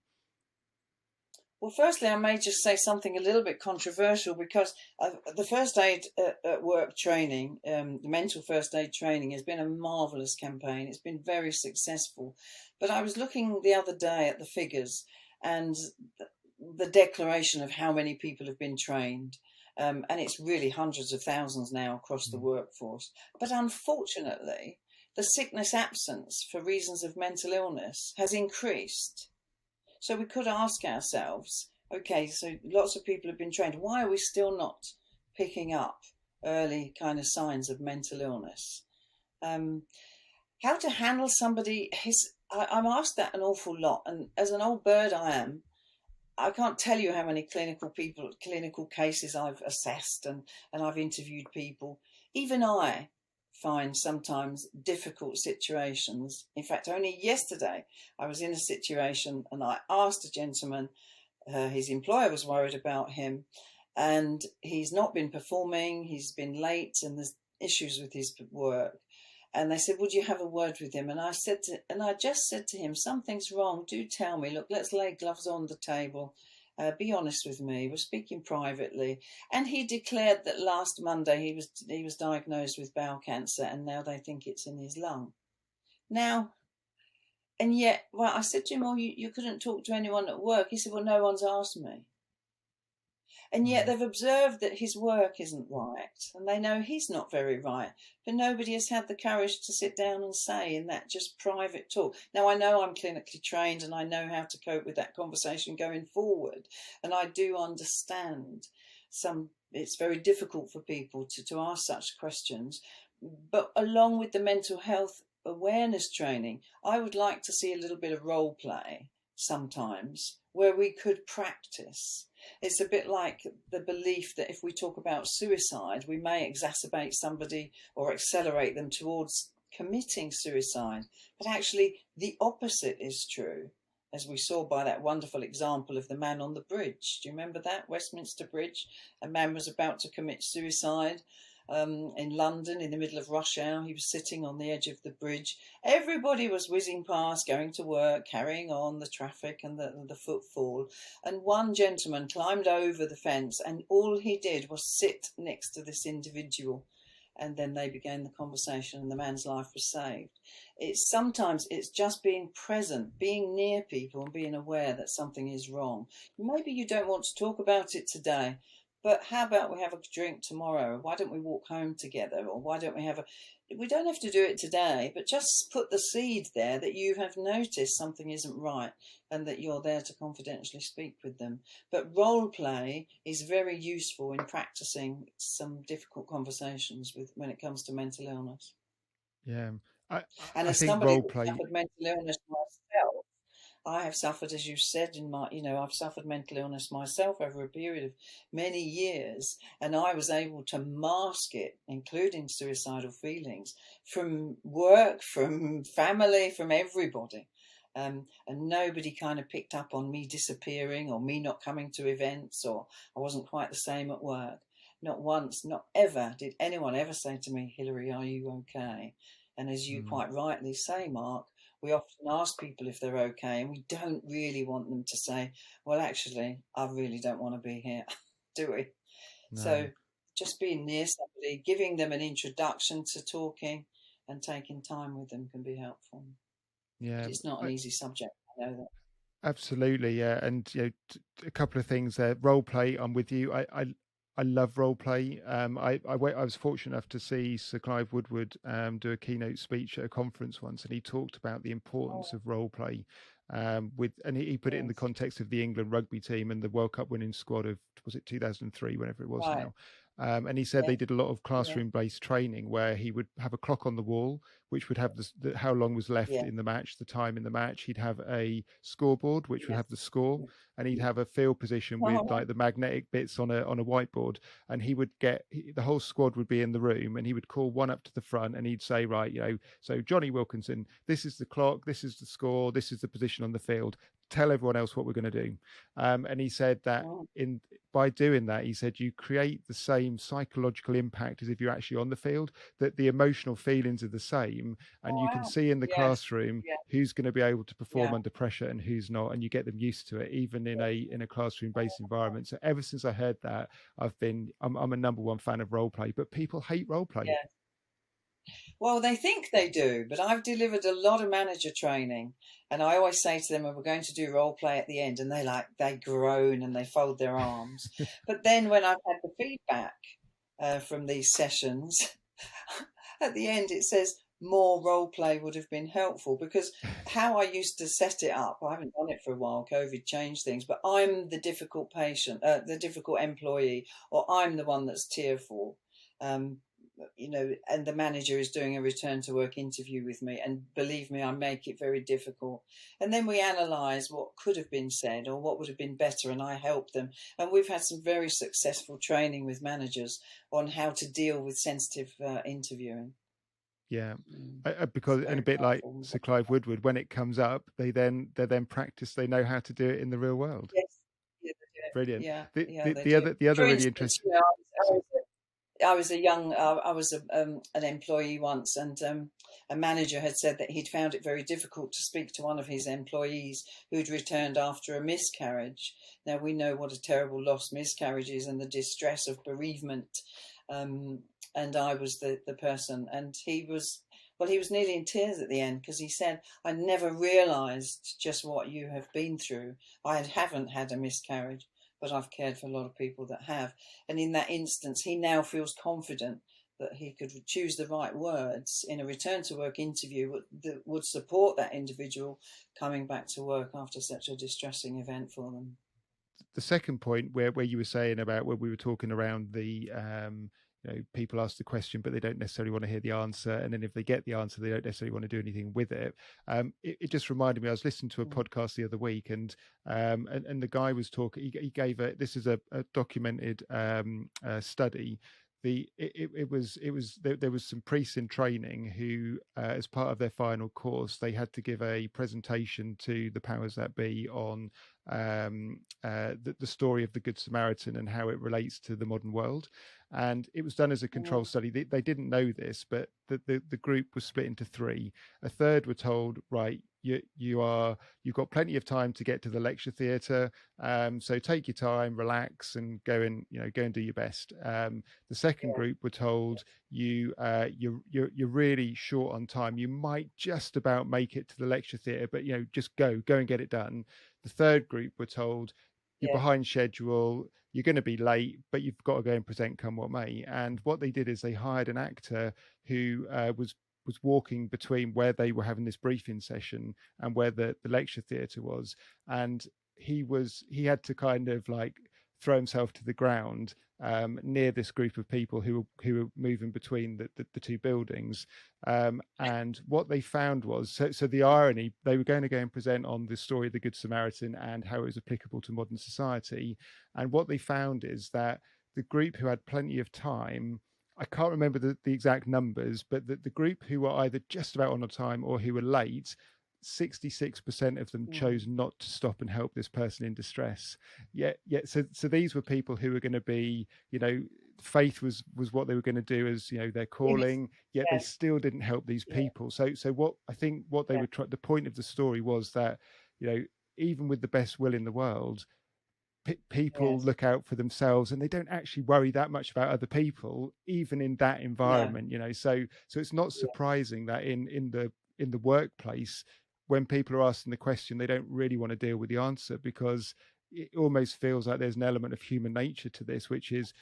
Well, firstly, I may just say something a little bit controversial, because the first aid at work training, the mental first aid training, has been a marvellous campaign. It's been very successful. But I was looking the other day at the figures and the declaration of how many people have been trained. And it's really hundreds of thousands now across the workforce. But unfortunately, the sickness absence for reasons of mental illness has increased. So we could ask ourselves, okay, so lots of people have been trained. Why are we still not picking up early kind of signs of mental illness? How to handle somebody, I'm asked that an awful lot. And as an old bird I can't tell you how many clinical cases I've assessed and I've interviewed people. Even I find sometimes difficult situations. In fact, only yesterday I was in a situation and I asked a gentleman, his employer was worried about him and he's not been performing, he's been late and there's issues with his work. And they said, "Would you have a word with him?" And I just said to him, "Something's wrong. Do tell me. Look, let's lay gloves on the table. Be honest with me. We're speaking privately." And he declared that last Monday he was diagnosed with bowel cancer, and now they think it's in his lung. Now, and yet, well, I said to him, "Oh, you couldn't talk to anyone at work." He said, "Well, no one's asked me." And yet they've observed that his work isn't right, and they know he's not very right, but nobody has had the courage to sit down and say in that just private talk. Now, I know I'm clinically trained and I know how to cope with that conversation going forward, and I do understand it's very difficult for people to ask such questions. But along with the mental health awareness training, I would like to see a little bit of role play sometimes where we could practice. It's a bit like the belief that if we talk about suicide, we may exacerbate somebody or accelerate them towards committing suicide. But actually, the opposite is true, as we saw by that wonderful example of the man on the bridge. Do you remember that? Westminster Bridge? A man was about to commit suicide. In London, in the middle of rush hour, he was sitting on the edge of the bridge. Everybody was whizzing past, going to work, carrying on the traffic and the footfall. And one gentleman climbed over the fence, and all he did was sit next to this individual. And then they began the conversation, and the man's life was saved. Sometimes it's just being present, being near people, and being aware that something is wrong. Maybe you don't want to talk about it today, but how about we have a drink tomorrow? Why don't we walk home together? Or why don't we don't have to do it today, but just put the seed there that you have noticed something isn't right and that you're there to confidentially speak with them. But role play is very useful in practicing some difficult conversations when it comes to mental illness. Yeah. And as somebody who suffered mental illness myself, I have suffered, as you said, I've suffered mental illness myself over a period of many years, and I was able to mask it, including suicidal feelings, from work, from family, from everybody. And nobody kind of picked up on me disappearing or me not coming to events, or I wasn't quite the same at work. Not once, not ever did anyone ever say to me, "Hilary, are you okay?" And as you quite rightly say, Mark, we often ask people if they're okay, and we don't really want them to say, "Well, actually, I really don't want to be here," do we? No. So just being near somebody, giving them an introduction to talking and taking time with them can be helpful. Yeah, but it's not an easy subject, I know that. Absolutely, yeah. And a couple of things there. Role play, I'm with you. I love role play. I was fortunate enough to see Sir Clive Woodward do a keynote speech at a conference once, and he talked about the importance Oh, of role play. And he put it in the yes. context of the England rugby team and the World Cup winning squad of, was it 2003, whenever it was Right. now. And he said Yeah. they did a lot of Yeah. classroom-based training where he would have a clock on the wall, which would have how long was left Yeah. in the match, the time in the match. He'd have a scoreboard, which would have the Yes. score, and he'd have a field position with Oh, like the magnetic bits on a whiteboard. And he would the whole squad would be in the room, and he would call one up to the front, and he'd say, right, so Johnny Wilkinson, this is the clock, this is the score, this is the position on the field. Tell everyone else what we're going to do. And he said that oh, by doing that, he said you create the same psychological impact as if you're actually on the field, that the emotional feelings are the same, and you can wow. see in the Yes. classroom Yeah. who's going to be able to perform Yeah. under pressure and who's not, and you get them used to it, even in a classroom based environment. So ever since I heard that, I'm a number one fan of role play, but people hate role play. Yeah. Well, they think they do, but I've delivered a lot of manager training, and I always say to them, "We're going to do role play at the end," and they groan and they fold their arms. But then when I've had the feedback from these sessions, at the end it says more role play would have been helpful, because how I used to set it up, I haven't done it for a while. COVID changed things, but I'm the difficult patient, the difficult employee, or I'm the one that's tearful. Um, and the manager is doing a return to work interview with me, and believe me, I make it very difficult. And then we analyse what could have been said or what would have been better, and I help them. And we've had some very successful training with managers on how to deal with sensitive interviewing. Yeah, It's because, and a very bit like powerful. Sir Clive Woodward, when it comes up, they then practice. They know how to do it in the real world. Yes, yeah, they do. Brilliant. Yeah, The yeah, the, they the do. other the other For really instance, interesting. I was an employee once, and a manager had said that he'd found it very difficult to speak to one of his employees who'd returned after a miscarriage. Now, we know what a terrible loss miscarriage is and the distress of bereavement. And I was the person, and he was nearly in tears at the end, because he said, "I never realised just what you have been through. I haven't had a miscarriage, but I've cared for a lot of people that have." And in that instance, he now feels confident that he could choose the right words in a return to work interview that would support that individual coming back to work after such a distressing event for them. The second point where you were saying about where we were talking around the people ask the question but they don't necessarily want to hear the answer, and then if they get the answer they don't necessarily want to do anything with it. It just reminded me, I was listening to a podcast the other week, and the guy was talking, he gave this is a documented study. There was some priests in training who, as part of their final course, they had to give a presentation to the powers that be on the story of the Good Samaritan and how it relates to the modern world. And it was done as a control study. They didn't know this, but the group was split into three. A third were told, right, you've got plenty of time to get to the lecture theatre, so take your time, relax, and go and do your best. The second group were told, you're really short on time. You might just about make it to the lecture theatre, but just go and get it done. The third group were told, you're behind schedule, you're going to be late, but you've got to go and present come what may. And what they did is they hired an actor who was walking between where they were having this briefing session and where the lecture theatre was. And he had to kind of like throw himself to the ground near this group of people who were moving between the two buildings. And what they found was, so the irony, they were going to go and present on the story of the Good Samaritan and how it was applicable to modern society. And what they found is that the group who had plenty of time, I can't remember the exact numbers, but the group who were either just about on time or who were late, 66% of them chose not to stop and help this person in distress. So these were people who were going to be, faith was what they were going to do as their calling, yet they still didn't help these people. So what I think what they were the point of the story was that even with the best will in the world, people look out for themselves and they don't actually worry that much about other people, even in that environment. So it's not surprising that in the workplace, when people are asking the question, they don't really want to deal with the answer, because it almost feels like there's an element of human nature to this, which is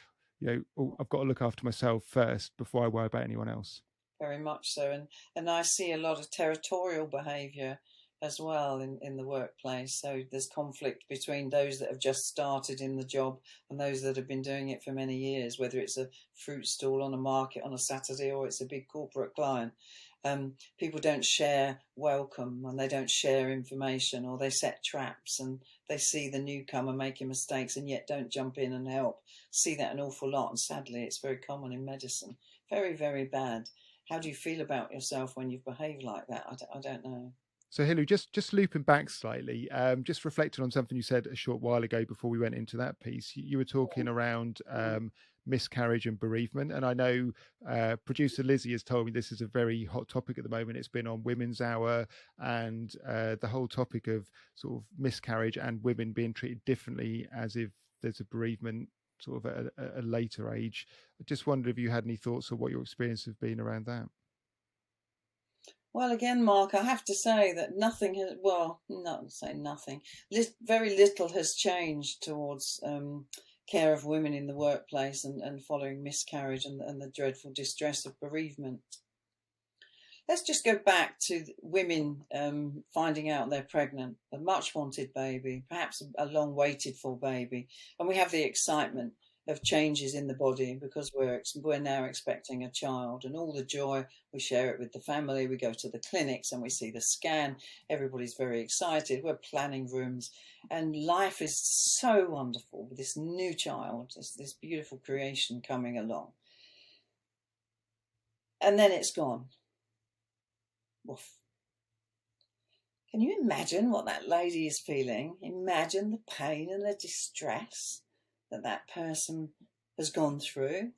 oh, I've got to look after myself first before I worry about anyone else. Very much so. And I see a lot of territorial behaviour as well in the workplace. So there's conflict between those that have just started in the job and those that have been doing it for many years, whether it's a fruit stall on a market on a Saturday or it's a big corporate client. People don't share welcome, and they don't share information, or they set traps and they see the newcomer making mistakes and yet don't jump in and help. See that an awful lot, and sadly it's very common in medicine. Very, very bad. How do you feel about yourself when you've behaved like that? I don't know. So, Hilary, just looping back slightly, just reflecting on something you said a short while ago before we went into that piece. You were talking around miscarriage and bereavement. And I know producer Lizzie has told me this is a very hot topic at the moment. It's been on Women's Hour, and the whole topic of sort of miscarriage and women being treated differently as if there's a bereavement sort of at a later age. I just wondered if you had any thoughts or what your experience has been around that. Well, again, Mark, I have to say that nothing has, well, not say nothing, very little has changed towards care of women in the workplace and following miscarriage and the dreadful distress of bereavement. Let's just go back to women finding out they're pregnant, a much wanted baby, perhaps a long waited for baby, and we have the excitement of changes in the body because we're now expecting a child, and all the joy. We share it with the family. We go to the clinics and we see the scan. Everybody's very excited. We're planning rooms, and life is so wonderful with this new child, this beautiful creation coming along. And then it's gone. Woof. Can you imagine what that lady is feeling? Imagine the pain and the distress that person has gone through.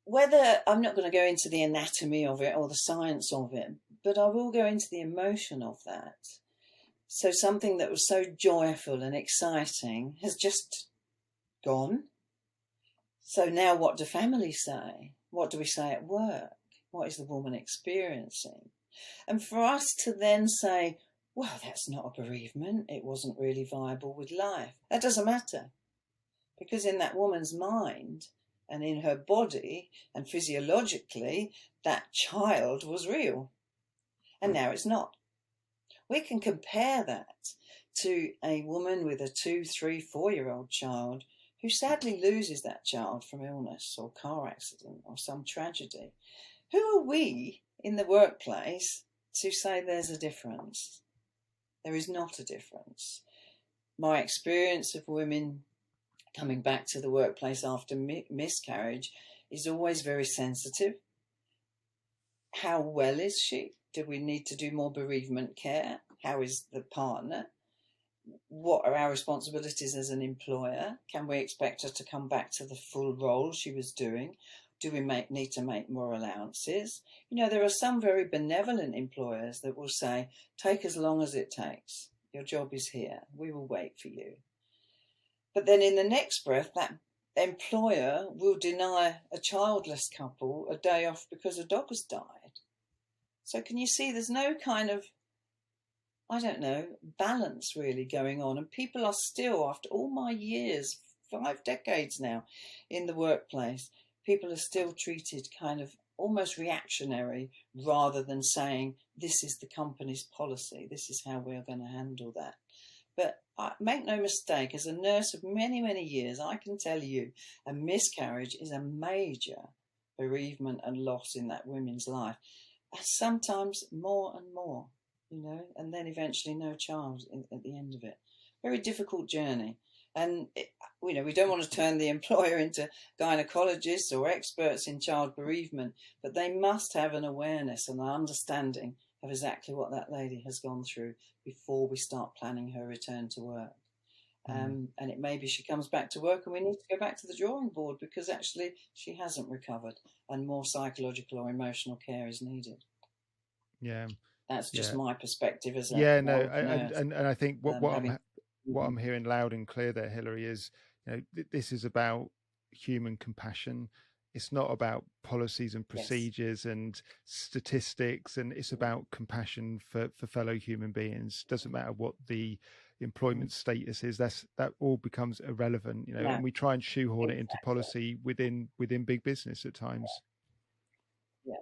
Whether, I'm not going to go into the anatomy of it or the science of it, but I will go into the emotion of that. So something that was so joyful and exciting has just gone. So now what do families say? What do we say at work? What is the woman experiencing? And for us to then say, well, that's not a bereavement. It wasn't really viable with life. That doesn't matter. Because in that woman's mind and in her body and physiologically, that child was real. And now it's not. We can compare that to a woman with a 2, 3, 4-year-old child who sadly loses that child from illness or car accident or some tragedy. Who are we in the workplace to say there's a difference? There is not a difference. My experience of women coming back to the workplace after miscarriage is always very sensitive. How well is she? Do we need to do more bereavement care? How is the partner? What are our responsibilities as an employer? Can we expect her to come back to the full role she was doing? Do we need to make more allowances? There are some very benevolent employers that will say, take as long as it takes. Your job is here. We will wait for you. But then in the next breath, that employer will deny a childless couple a day off because a dog has died. So can you see there's no kind of, balance really going on. And people are still, after all my years, 5 decades now in the workplace, people are still treated kind of almost reactionary rather than saying, this is the company's policy, this is how we're going to handle that. But make no mistake, as a nurse of many, many years, I can tell you a miscarriage is a major bereavement and loss in that woman's life. Sometimes more and more, and then eventually no child at the end of it. Very difficult journey. And, we don't want to turn the employer into gynecologists or experts in child bereavement, but they must have an awareness and an understanding of exactly what that lady has gone through before we start planning her return to work. And it may be she comes back to work and we need to go back to the drawing board because actually she hasn't recovered and more psychological or emotional care is needed. Yeah. That's just my perspective as a nurse. And I think what I'm hearing loud and clear there, Hilary, is this is about human compassion. it's not about policies and Yes. procedures and statistics, and it's about compassion for fellow human beings. Doesn't matter what the employment status is, that all becomes irrelevant, you know. No, And we try and shoehorn it into exactly. policy within big business at times. Yeah,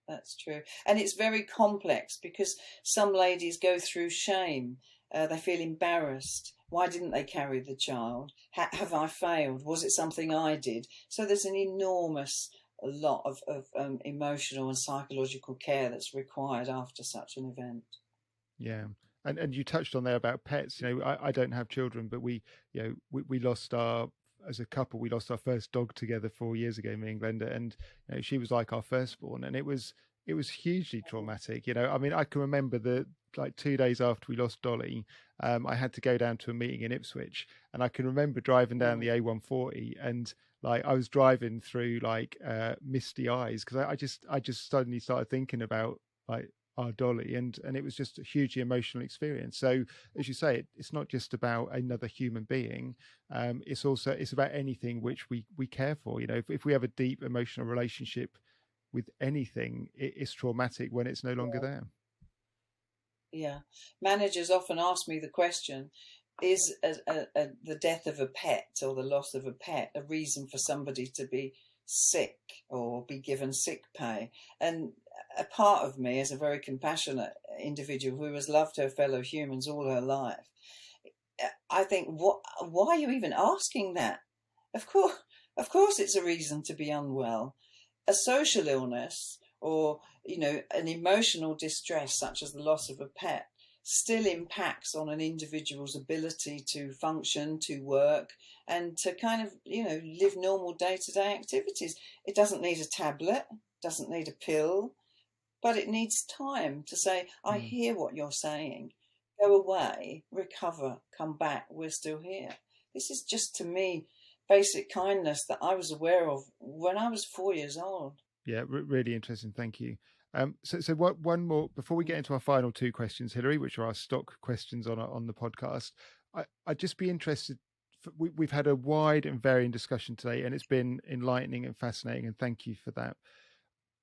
that's true. And it's very complex because some ladies go through shame. They feel embarrassed. Why didn't they carry the child? Have I failed? Was it something I did? So there's an enormous lot of emotional and psychological care that's required after such an event. Yeah. And you touched on there about pets. You know, I don't have children, but we lost our, as a couple, we lost our first dog together 4 years ago, me and Glenda, and you know, she was like our firstborn, and it was hugely traumatic. You know, I mean, I can remember like 2 days after we lost Dolly, I had to go down to a meeting in Ipswich, and I can remember driving down the A140, and like I was driving through like misty eyes because I just suddenly started thinking about like our Dolly, and it was just a hugely emotional experience. So as you say, it's not just about another human being, it's about anything which we care for. You know, if we have a deep emotional relationship with anything, it's traumatic when it's no longer there. Yeah. Managers often ask me the question, is the death of a pet or the loss of a pet a reason for somebody to be sick or be given sick pay? And a part of me, as a very compassionate individual who has loved her fellow humans all her life, I think, why are you even asking that? Of course it's a reason to be unwell. A social illness or, you know, an emotional distress such as the loss of a pet still impacts on an individual's ability to function, to work, and to kind of, you know, live normal day-to-day activities. It doesn't need a tablet, doesn't need a pill, but it needs time to say, I hear what you're saying. Go away, recover, come back, we're still here. This is just, to me, basic kindness that I was aware of when I was 4 years old. Yeah, really interesting. Thank you. So one more before we get into our final two questions, Hilary, which are our stock questions on the podcast. I'd just be interested. We've had a wide and varying discussion today, and it's been enlightening and fascinating. And thank you for that.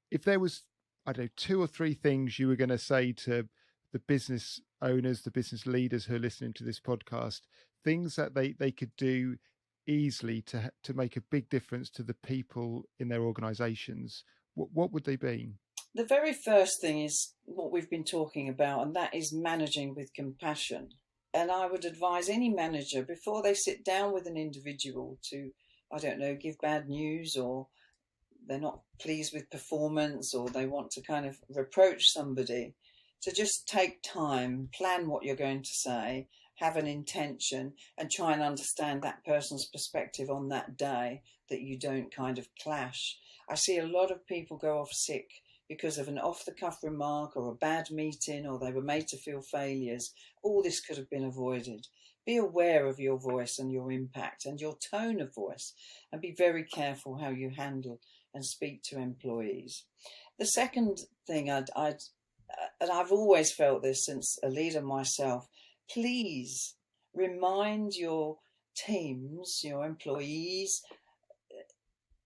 If there was, I don't know, 2 or 3 things you were going to say to the business owners, the business leaders who are listening to this podcast, things that they could do easily to make a big difference to the people in their organizations, what would they be? The very first thing is what we've been talking about, and that is managing with compassion. And I would advise any manager, before they sit down with an individual to, I don't know, give bad news, or they're not pleased with performance, or they want to kind of reproach somebody, to just take time, plan what you're going to say, have an intention, and try and understand that person's perspective on that day, that you don't kind of clash. I see a lot of people go off sick because of an off-the-cuff remark or a bad meeting, or they were made to feel failures. All this could have been avoided. Be aware of your voice and your impact and your tone of voice, and be very careful how you handle and speak to employees. The second thing and I've always felt this since a leader myself, please remind your teams, your employees,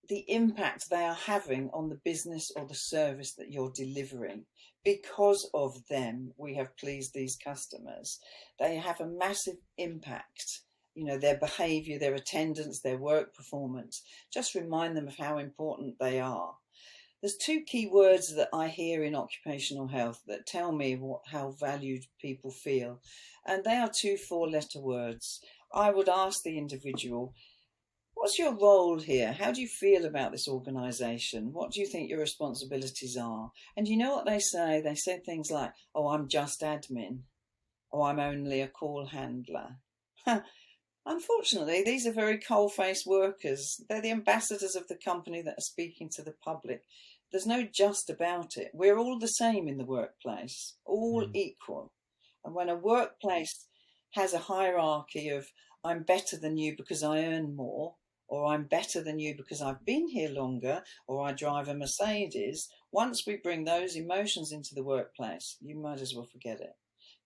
the impact they are having on the business or the service that you're delivering. Because of them, we have pleased these customers. They have a massive impact. You know, their behaviour, their attendance, their work performance. Just remind them of how important they are. There's 2 key words that I hear in occupational health that tell me how valued people feel. And they are 2 4-letter words. I would ask the individual, what's your role here? How do you feel about this organisation? What do you think your responsibilities are? And you know what they say? They say things like, oh, I'm just admin. Oh, I'm only a call handler. Unfortunately, these are very coal-faced workers. They're the ambassadors of the company that are speaking to the public. There's no just about it. We're all the same in the workplace, all equal. And when a workplace has a hierarchy of, I'm better than you because I earn more, or I'm better than you because I've been here longer, or I drive a Mercedes, once we bring those emotions into the workplace, you might as well forget it.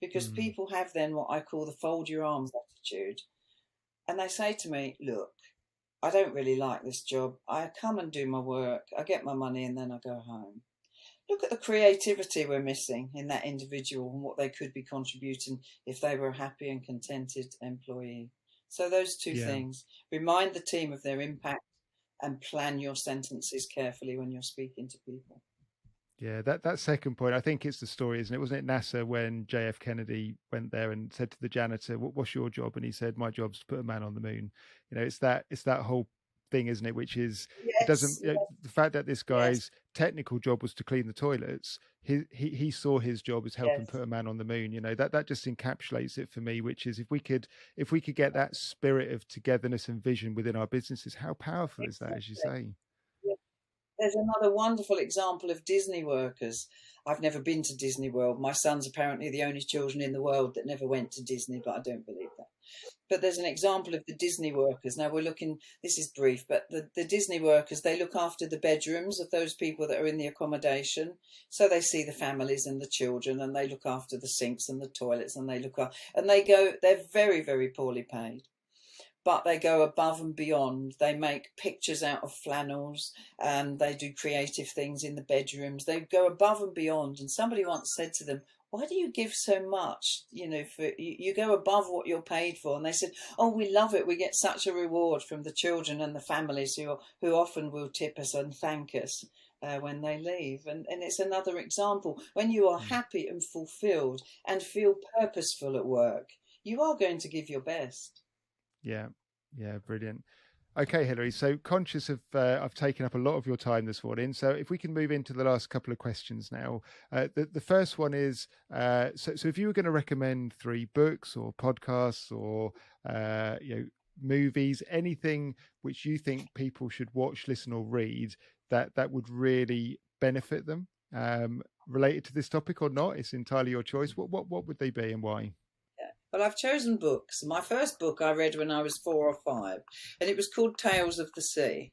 Because people have then what I call the fold your arms attitude. And they say to me, look, I don't really like this job. I come and do my work, I get my money, and then I go home. Look at the creativity we're missing in that individual and what they could be contributing if they were a happy and contented employee. So those two Yeah. things, remind the team of their impact and plan your sentences carefully when you're speaking to people. Yeah, that second point, I think it's the story, isn't it? Wasn't it NASA when JF Kennedy went there and said to the janitor, "What's your job?" And he said, "My job's to put a man on the moon." You know, it's that whole thing, isn't it? Which is, it doesn't, Yes, you know, the fact that this yes, guy's technical job was to clean the toilets. He saw his job as helping yes. put a man on the moon. You know, that just encapsulates it for me. Which is, if we could get that spirit of togetherness and vision within our businesses, how powerful is that, as you Exactly. say? Yeah. There's another wonderful example of Disney workers. I've never been to Disney World. My son's apparently the only children in the world that never went to Disney, but I don't believe that. But there's an example of the Disney workers. Now we're looking, this is brief, but the Disney workers, they look after the bedrooms of those people that are in the accommodation. So they see the families and the children, and they look after the sinks and the toilets, and they're very, very poorly paid. But they go above and beyond. They make pictures out of flannels, and they do creative things in the bedrooms. They go above and beyond. And somebody once said to them, "Why do you give so much? You go above what you're paid for." And they said, "Oh, we love it. We get such a reward from the children and the families who often will tip us and thank us when they leave." And it's another example. When you are happy and fulfilled and feel purposeful at work, you are going to give your best. Yeah, yeah, brilliant. Okay, Hilary. So conscious of I've taken up a lot of your time this morning. So if we can move into the last couple of questions now. The first one is so if you were going to recommend 3 books or podcasts or movies, anything which you think people should watch, listen, or read that would really benefit them, related to this topic or not, it's entirely your choice. What would they be and why? Well, I've chosen books. My first book I read when I was 4 or 5, and it was called Tales of the Sea.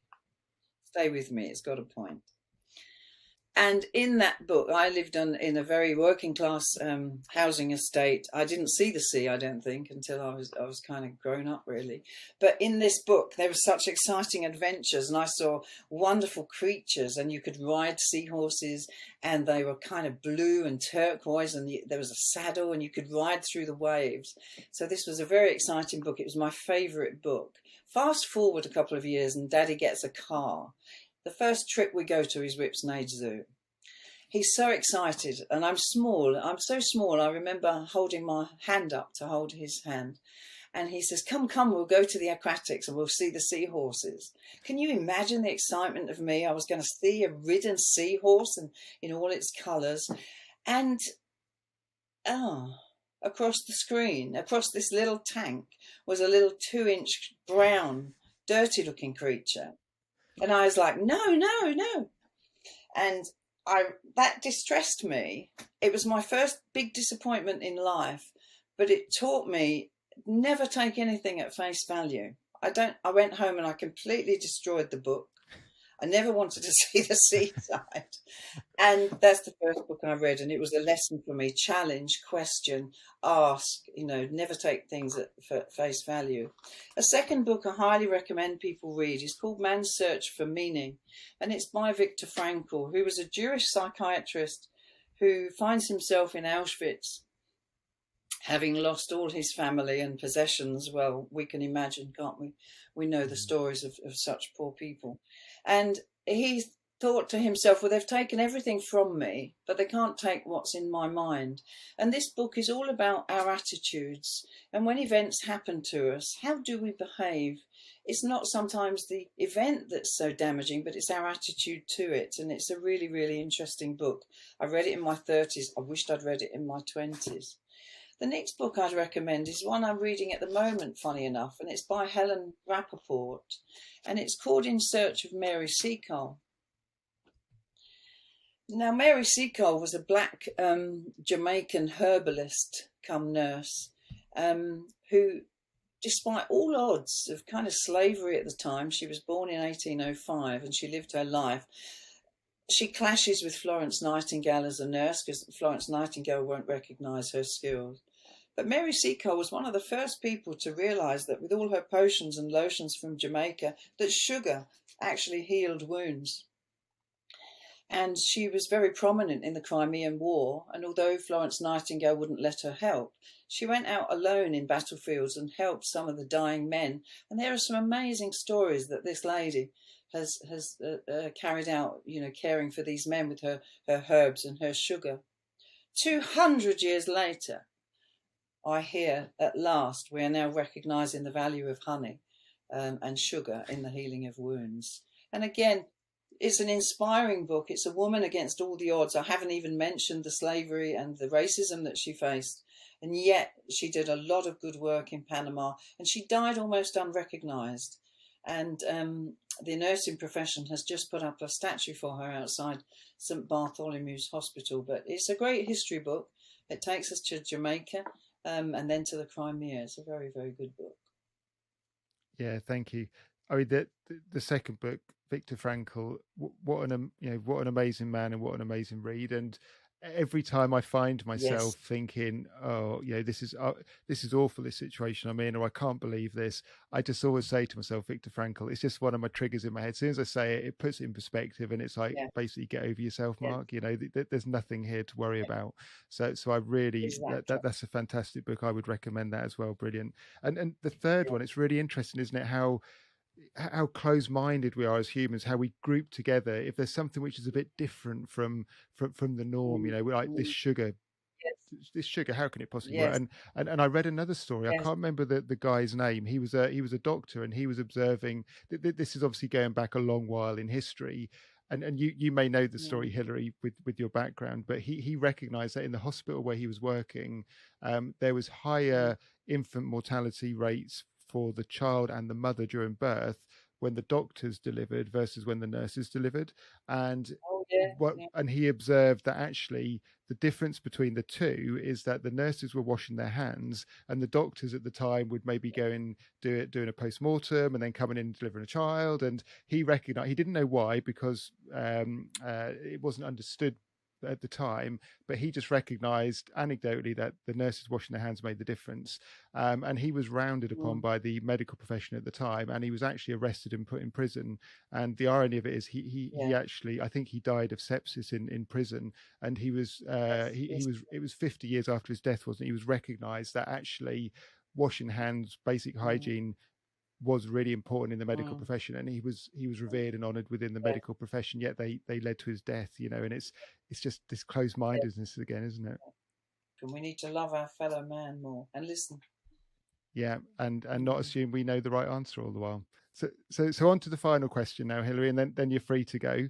Stay with me, it's got a point. And in that book, I lived in a very working class housing estate. I didn't see the sea, I don't think, until I was kind of grown up, really. But in this book, there were such exciting adventures, and I saw wonderful creatures, and you could ride seahorses, and they were kind of blue and turquoise, and there was a saddle, and you could ride through the waves. So this was a very exciting book. It was my favourite book. Fast forward a couple of years, and Daddy gets a car. The first trip we go to is Whipsnade Zoo. He's so excited, and I'm small. I'm so small, I remember holding my hand up to hold his hand. And he says, come, we'll go to the aquatics and we'll see the seahorses. Can you imagine the excitement of me? I was going to see a ridden seahorse and in all its colours. And, across the screen, across this little tank, was a little 2-inch brown, dirty-looking creature. And I was like, no. And that distressed me. It was my first big disappointment in life, but it taught me never take anything at face value. I went home and I completely destroyed the book. I never wanted to see the seaside. And that's the first book I read, and it was a lesson for me. Challenge, question, ask, never take things at face value. A second book I highly recommend people read is called Man's Search for Meaning, and it's by Viktor Frankl, who was a Jewish psychiatrist who finds himself in Auschwitz, having lost all his family and possessions. Well, we can imagine, can't we? We know the stories of such poor people. And he thought to himself, well, they've taken everything from me, but they can't take what's in my mind. And this book is all about our attitudes. And when events happen to us, how do we behave? It's not sometimes the event that's so damaging, but it's our attitude to it. And it's a really, really interesting book. I read it in my 30s. I wished I'd read it in my 20s. The next book I'd recommend is one I'm reading at the moment, funny enough, and it's by Helen Rappaport, and it's called In Search of Mary Seacole. Now, Mary Seacole was a black Jamaican herbalist come nurse who, despite all odds of kind of slavery at the time, she was born in 1805 and she lived her life. She clashes with Florence Nightingale as a nurse because Florence Nightingale won't recognise her skills. But Mary Seacole was one of the first people to realise that with all her potions and lotions from Jamaica, that sugar actually healed wounds. And she was very prominent in the Crimean War, and although Florence Nightingale wouldn't let her help, she went out alone in battlefields and helped some of the dying men. And there are some amazing stories that this lady has carried out, caring for these men with her herbs and her sugar. 200 years later, I hear at last we are now recognising the value of honey and sugar in the healing of wounds. And again, it's an inspiring book. It's a woman against all the odds. I haven't even mentioned the slavery and the racism that she faced. And yet she did a lot of good work in Panama, and she died almost unrecognised. And the nursing profession has just put up a statue for her outside St Bartholomew's Hospital. But it's a great history book. It takes us to Jamaica and then to the Crimea. It's a very, very good book. Yeah, thank you. I mean, the second book, Viktor Frankl, what an amazing man and what an amazing read. And every time I find myself thinking, oh, this is awful, this situation I'm in, or I can't believe this, I just always say to myself, Viktor Frankl, it's just one of my triggers in my head. As soon as I say it, it puts it in perspective, and it's like, basically, get over yourself, Mark. There's nothing here to worry about. So I really, that's a fantastic book. I would recommend that as well. Brilliant. And the third one, it's really interesting, isn't it? How close-minded we are as humans, how we group together if there's something which is a bit different from the norm, like this sugar, how can it possibly work? And I read another story. I can't remember the guy's name. He was a doctor, and he was observing this is obviously going back a long while in history, and you may know the story, Hilary, with your background, but he recognized that in the hospital where he was working, there was higher infant mortality rates for the child and the mother during birth when the doctors delivered versus when the nurses delivered. And and he observed that actually the difference between the two is that the nurses were washing their hands, and the doctors at the time would maybe go and doing a post-mortem and then coming in and delivering a child. And he recognized, he didn't know why, because it wasn't understood at the time, but he just recognized anecdotally that the nurses washing their hands made the difference. And he was rounded upon by the medical profession at the time, and he was actually arrested and put in prison. And the irony of it is he actually, I think he died of sepsis in prison, and he was it was 50 years after his death, wasn't it? He was recognized that actually washing hands, basic hygiene, was really important in the medical profession, and he was revered and honored within the medical profession, yet they led to his death, and it's just this close-mindedness again, isn't it? And we need to love our fellow man more and listen. Yeah, and not assume we know the right answer all the while. So on to the final question now, Hilary, and then you're free to go.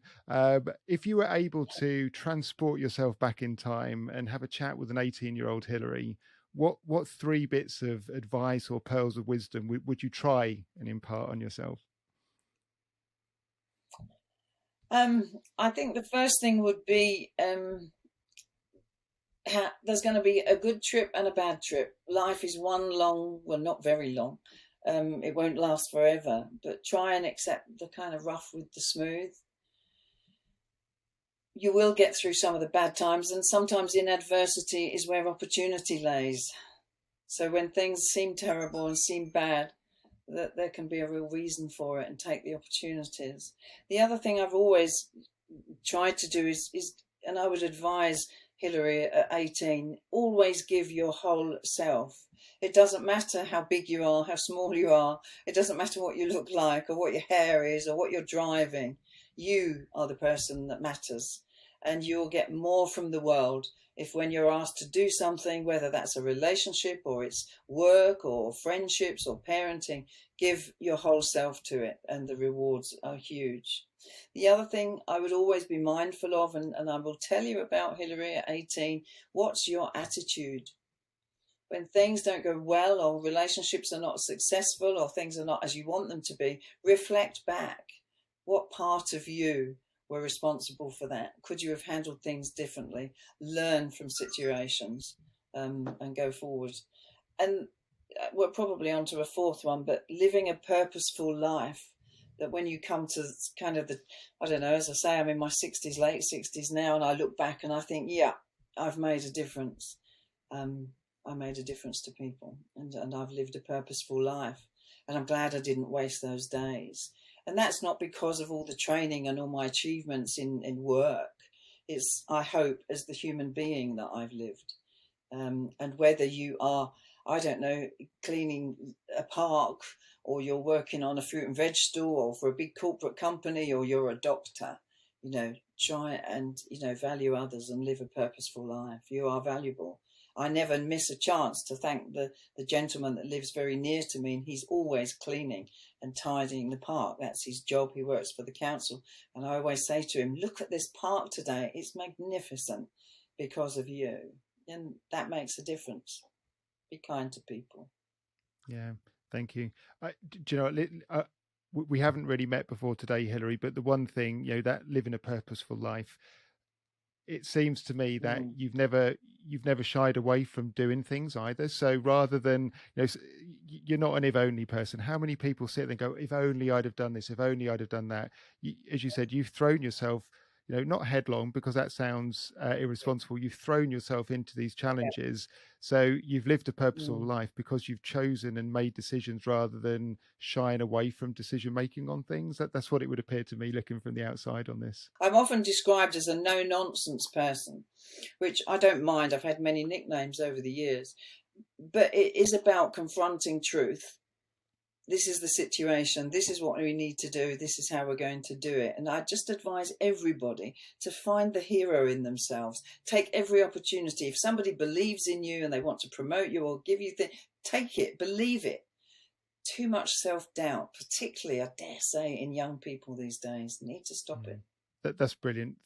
If you were able to transport yourself back in time and have a chat with an 18-year-old Hilary, what three bits of advice or pearls of wisdom would you try and impart on yourself? I think the first thing would be there's going to be a good trip and a bad trip. Life is one long, well, not very long. It won't last forever, but try and accept the kind of rough with the smooth. You will get through some of the bad times, and sometimes in adversity is where opportunity lays. So when things seem terrible and seem bad, that there can be a real reason for it, and take the opportunities. The other thing I've always tried to do is and I would advise Hilary at 18, always give your whole self. It doesn't matter how big you are, how small you are. It doesn't matter what you look like or what your hair is or what you're driving. You are the person that matters. And you'll get more from the world if, when you're asked to do something, whether that's a relationship or it's work or friendships or parenting, give your whole self to it, and the rewards are huge. The other thing I would always be mindful of, and I will tell you about Hilary at 18, what's your attitude? When things don't go well, or relationships are not successful, or things are not as you want them to be, reflect back. What part of you were responsible for that? Could you have handled things differently? Learn from situations and go forward. And we're probably on to a fourth one, but living a purposeful life, that when you come to kind of the, I don't know, as I say, I'm in my 60s, late 60s now, and I look back and I think, yeah, I've made a difference. I made a difference to people, and I've lived a purposeful life. And I'm glad I didn't waste those days. And that's not because of all the training and all my achievements in work. It's, I hope, as the human being that I've lived. And whether you are, I don't know, cleaning a park, or you're working on a fruit and veg store, or for a big corporate company, or you're a doctor, try and, value others and live a purposeful life. You are valuable. I never miss a chance to thank the gentleman that lives very near to me, and he's always cleaning and tidying the park. That's his job. He works for the council. And I always say to him, look at this park today. It's magnificent because of you. And that makes a difference. Be kind to people. Yeah, thank you. Do you know, we haven't really met before today, Hilary, but the one thing, that living a purposeful life, it seems to me that you've never shied away from doing things either. So rather than, you're not an if only person. How many people sit there and go, if only I'd have done this, if only I'd have done that. As you said, you've thrown yourself, not headlong, because that sounds irresponsible. You've thrown yourself into these challenges. So you've lived a purposeful life because you've chosen and made decisions rather than shying away from decision making on things. That's what it would appear to me looking from the outside on this. I'm often described as a no-nonsense person, which I don't mind. I've had many nicknames over the years, but it is about confronting truth. This is the situation. This is what we need to do. This is how we're going to do it. And I just advise everybody to find the hero in themselves. Take every opportunity. If somebody believes in you and they want to promote you or give you things, take it, believe it. Too much self-doubt, particularly, I dare say, in young people these days. Need to stop it. That's brilliant.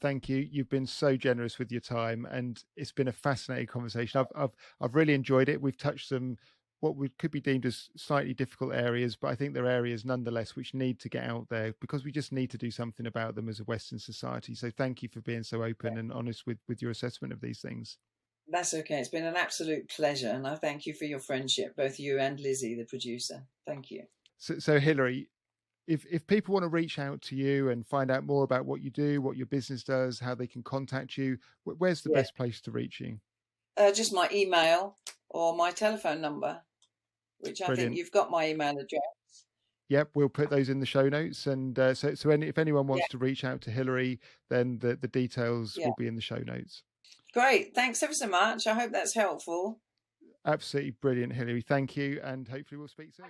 Thank you. You've been so generous with your time, and it's been a fascinating conversation. I've really enjoyed it. We've touched some what could be deemed as slightly difficult areas, but I think they're areas nonetheless which need to get out there because we just need to do something about them as a Western society. So thank you for being so open and honest with your assessment of these things. That's okay. It's been an absolute pleasure, and I thank you for your friendship, both you and Lizzie, the producer. Thank you. So Hilary, if people want to reach out to you and find out more about what you do, what your business does, how they can contact you, where's the best place to reach you? Just my email or my telephone number, which I think you've got my email address. Yep, we'll put those in the show notes. And if anyone wants to reach out to Hilary, then the details will be in the show notes. Great. Thanks ever so much. I hope that's helpful. Absolutely brilliant, Hilary. Thank you. And hopefully we'll speak soon.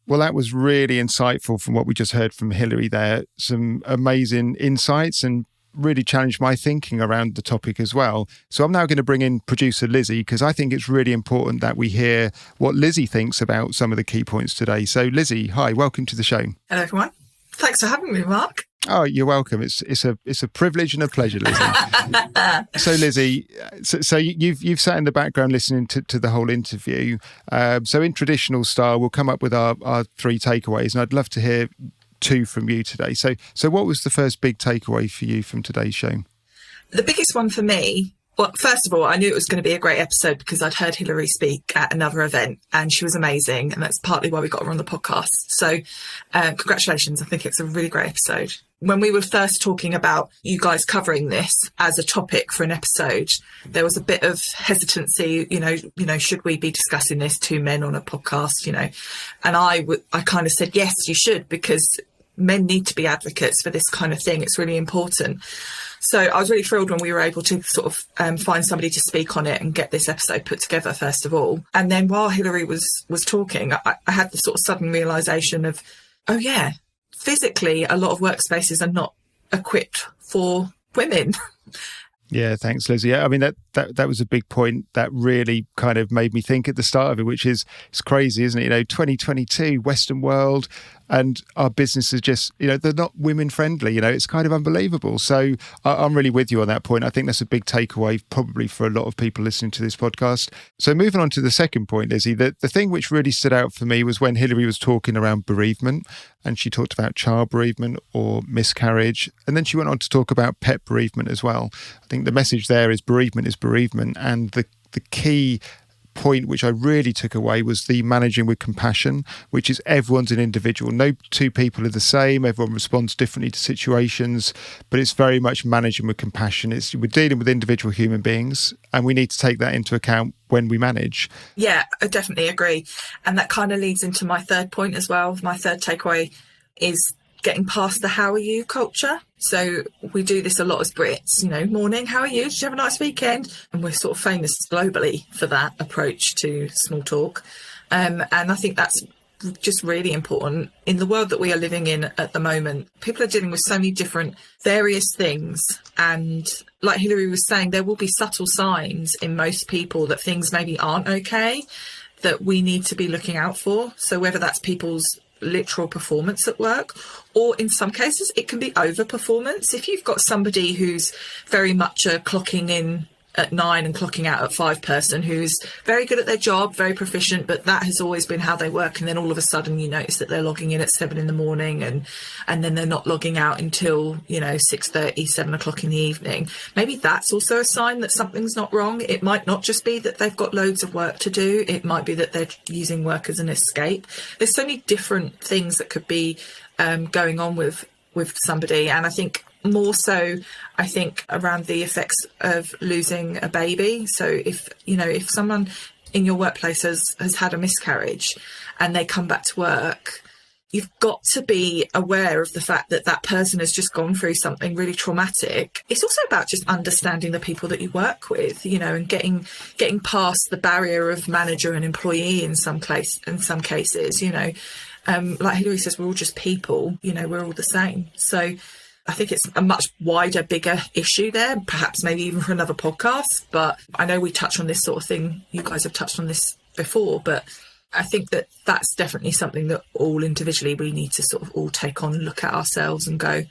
Well, that was really insightful from what we just heard from Hilary there. Some amazing insights and really challenged my thinking around the topic as well. So I'm now going to bring in producer Lizzie, because I think it's really important that we hear what Lizzie thinks about some of the key points today. So Lizzie, hi, welcome to the show. Hello, everyone. Thanks for having me, Mark. Oh, you're welcome. It's a privilege and a pleasure, Lizzie. So Lizzie, so you've sat in the background listening to the whole interview. So in traditional style, we'll come up with our three takeaways, and I'd love to hear two from you today. So what was the first big takeaway for you from today's show? The biggest one for me, well, first of all, I knew it was going to be a great episode because I'd heard Hilary speak at another event and she was amazing. And that's partly why we got her on the podcast. So congratulations. I think it's a really great episode. When we were first talking about you guys covering this as a topic for an episode, there was a bit of hesitancy, should we be discussing this, two men on a podcast, and I kind of said, yes, you should, because men need to be advocates for this kind of thing. It's really important. So I was really thrilled when we were able to sort of find somebody to speak on it and get this episode put together, first of all. And then while Hilary was talking, I had this sort of sudden realisation of, oh yeah, physically, a lot of workspaces are not equipped for women. Yeah, thanks, Lizzie. I mean, that was a big point that really kind of made me think at the start of it, which is, it's crazy, isn't it? 2022, Western world, and our businesses just, they're not women friendly. It's kind of unbelievable. So I'm really with you on that point. I think that's a big takeaway probably for a lot of people listening to this podcast. So moving on to the second point, Lizzie, the thing which really stood out for me was when Hilary was talking around bereavement, and she talked about child bereavement or miscarriage. And then she went on to talk about pet bereavement as well. I think the message there is bereavement, and the key point which I really took away was the managing with compassion, which is everyone's an individual. No two people are the same. Everyone responds differently to situations, but it's very much managing with compassion. We're dealing with individual human beings, and we need to take that into account when we manage. Yeah, I definitely agree. And that kind of leads into my third point as well. My third takeaway is getting past the how are you culture. So we do this a lot as Brits, morning, how are you? Did you have a nice weekend? And we're sort of famous globally for that approach to small talk. And I think that's just really important in the world that we are living in at the moment. People are dealing with so many different various things. And like Hilary was saying, there will be subtle signs in most people that things maybe aren't okay, that we need to be looking out for. So whether that's people's literal performance at work, or in some cases it can be overperformance. If you've got somebody who's very much a clocking in at 9 and clocking out at 5 person who's very good at their job, very proficient, but that has always been how they work, and then all of a sudden you notice that they're logging in at 7 in the morning and then they're not logging out until 6:30, 7 o'clock in the evening, maybe that's also a sign that something's not wrong. It might not just be that they've got loads of work to do, it might be that they're using work as an escape. There's so many different things that could be going on with somebody. And I think more so, around the effects of losing a baby. So if someone in your workplace has had a miscarriage and they come back to work, you've got to be aware of the fact that that person has just gone through something really traumatic. It's also about just understanding the people that you work with, and getting past the barrier of manager and employee in some cases, like Hilary says, we're all just people, we're all the same. So I think it's a much wider, bigger issue there, perhaps maybe even for another podcast. But I know we touch on this sort of thing. You guys have touched on this before, but I think that that's definitely something that all individually we need to sort of all take on and look at ourselves and go,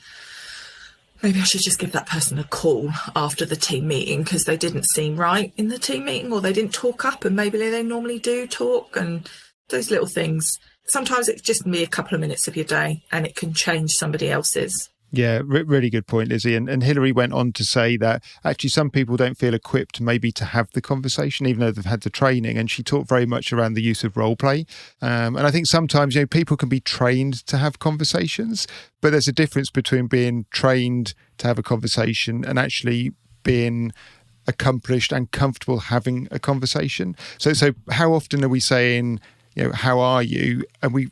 maybe I should just give that person a call after the team meeting because they didn't seem right in the team meeting, or they didn't talk up, and maybe they normally do talk, and those little things. Sometimes it just can be a couple of minutes of your day and it can change somebody else's. Yeah, really good point, Lizzie. And Hilary went on to say that actually some people don't feel equipped maybe to have the conversation, even though they've had the training. And she talked very much around the use of role play. And I think sometimes, people can be trained to have conversations, but there's a difference between being trained to have a conversation and actually being accomplished and comfortable having a conversation. So how often are we saying, how are you? And we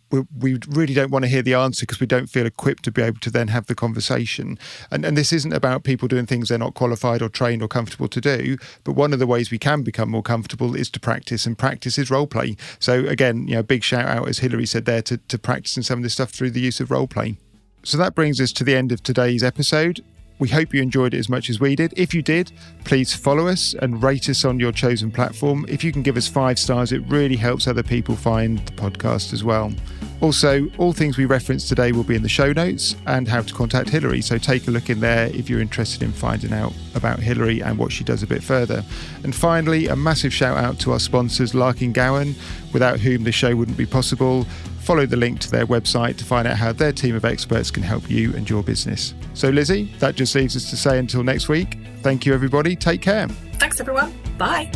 really don't want to hear the answer because we don't feel equipped to be able to then have the conversation. And this isn't about people doing things they're not qualified or trained or comfortable to do. But one of the ways we can become more comfortable is to practice, and practice is role play. So again, big shout out, as Hilary said there, to practicing some of this stuff through the use of role play. So that brings us to the end of today's episode. We hope you enjoyed it as much as we did. If you did, please follow us and rate us on your chosen platform. If you can give us 5 stars, it really helps other people find the podcast as well. Also, all things we referenced today will be in the show notes and how to contact Hilary. So take a look in there if you're interested in finding out about Hilary and what she does a bit further. And finally, a massive shout out to our sponsors, Larking, Gowen, without whom the show wouldn't be possible. Follow the link to their website to find out how their team of experts can help you and your business. So Lizzie, that just leaves us to say until next week. Thank you, everybody. Take care. Thanks, everyone. Bye.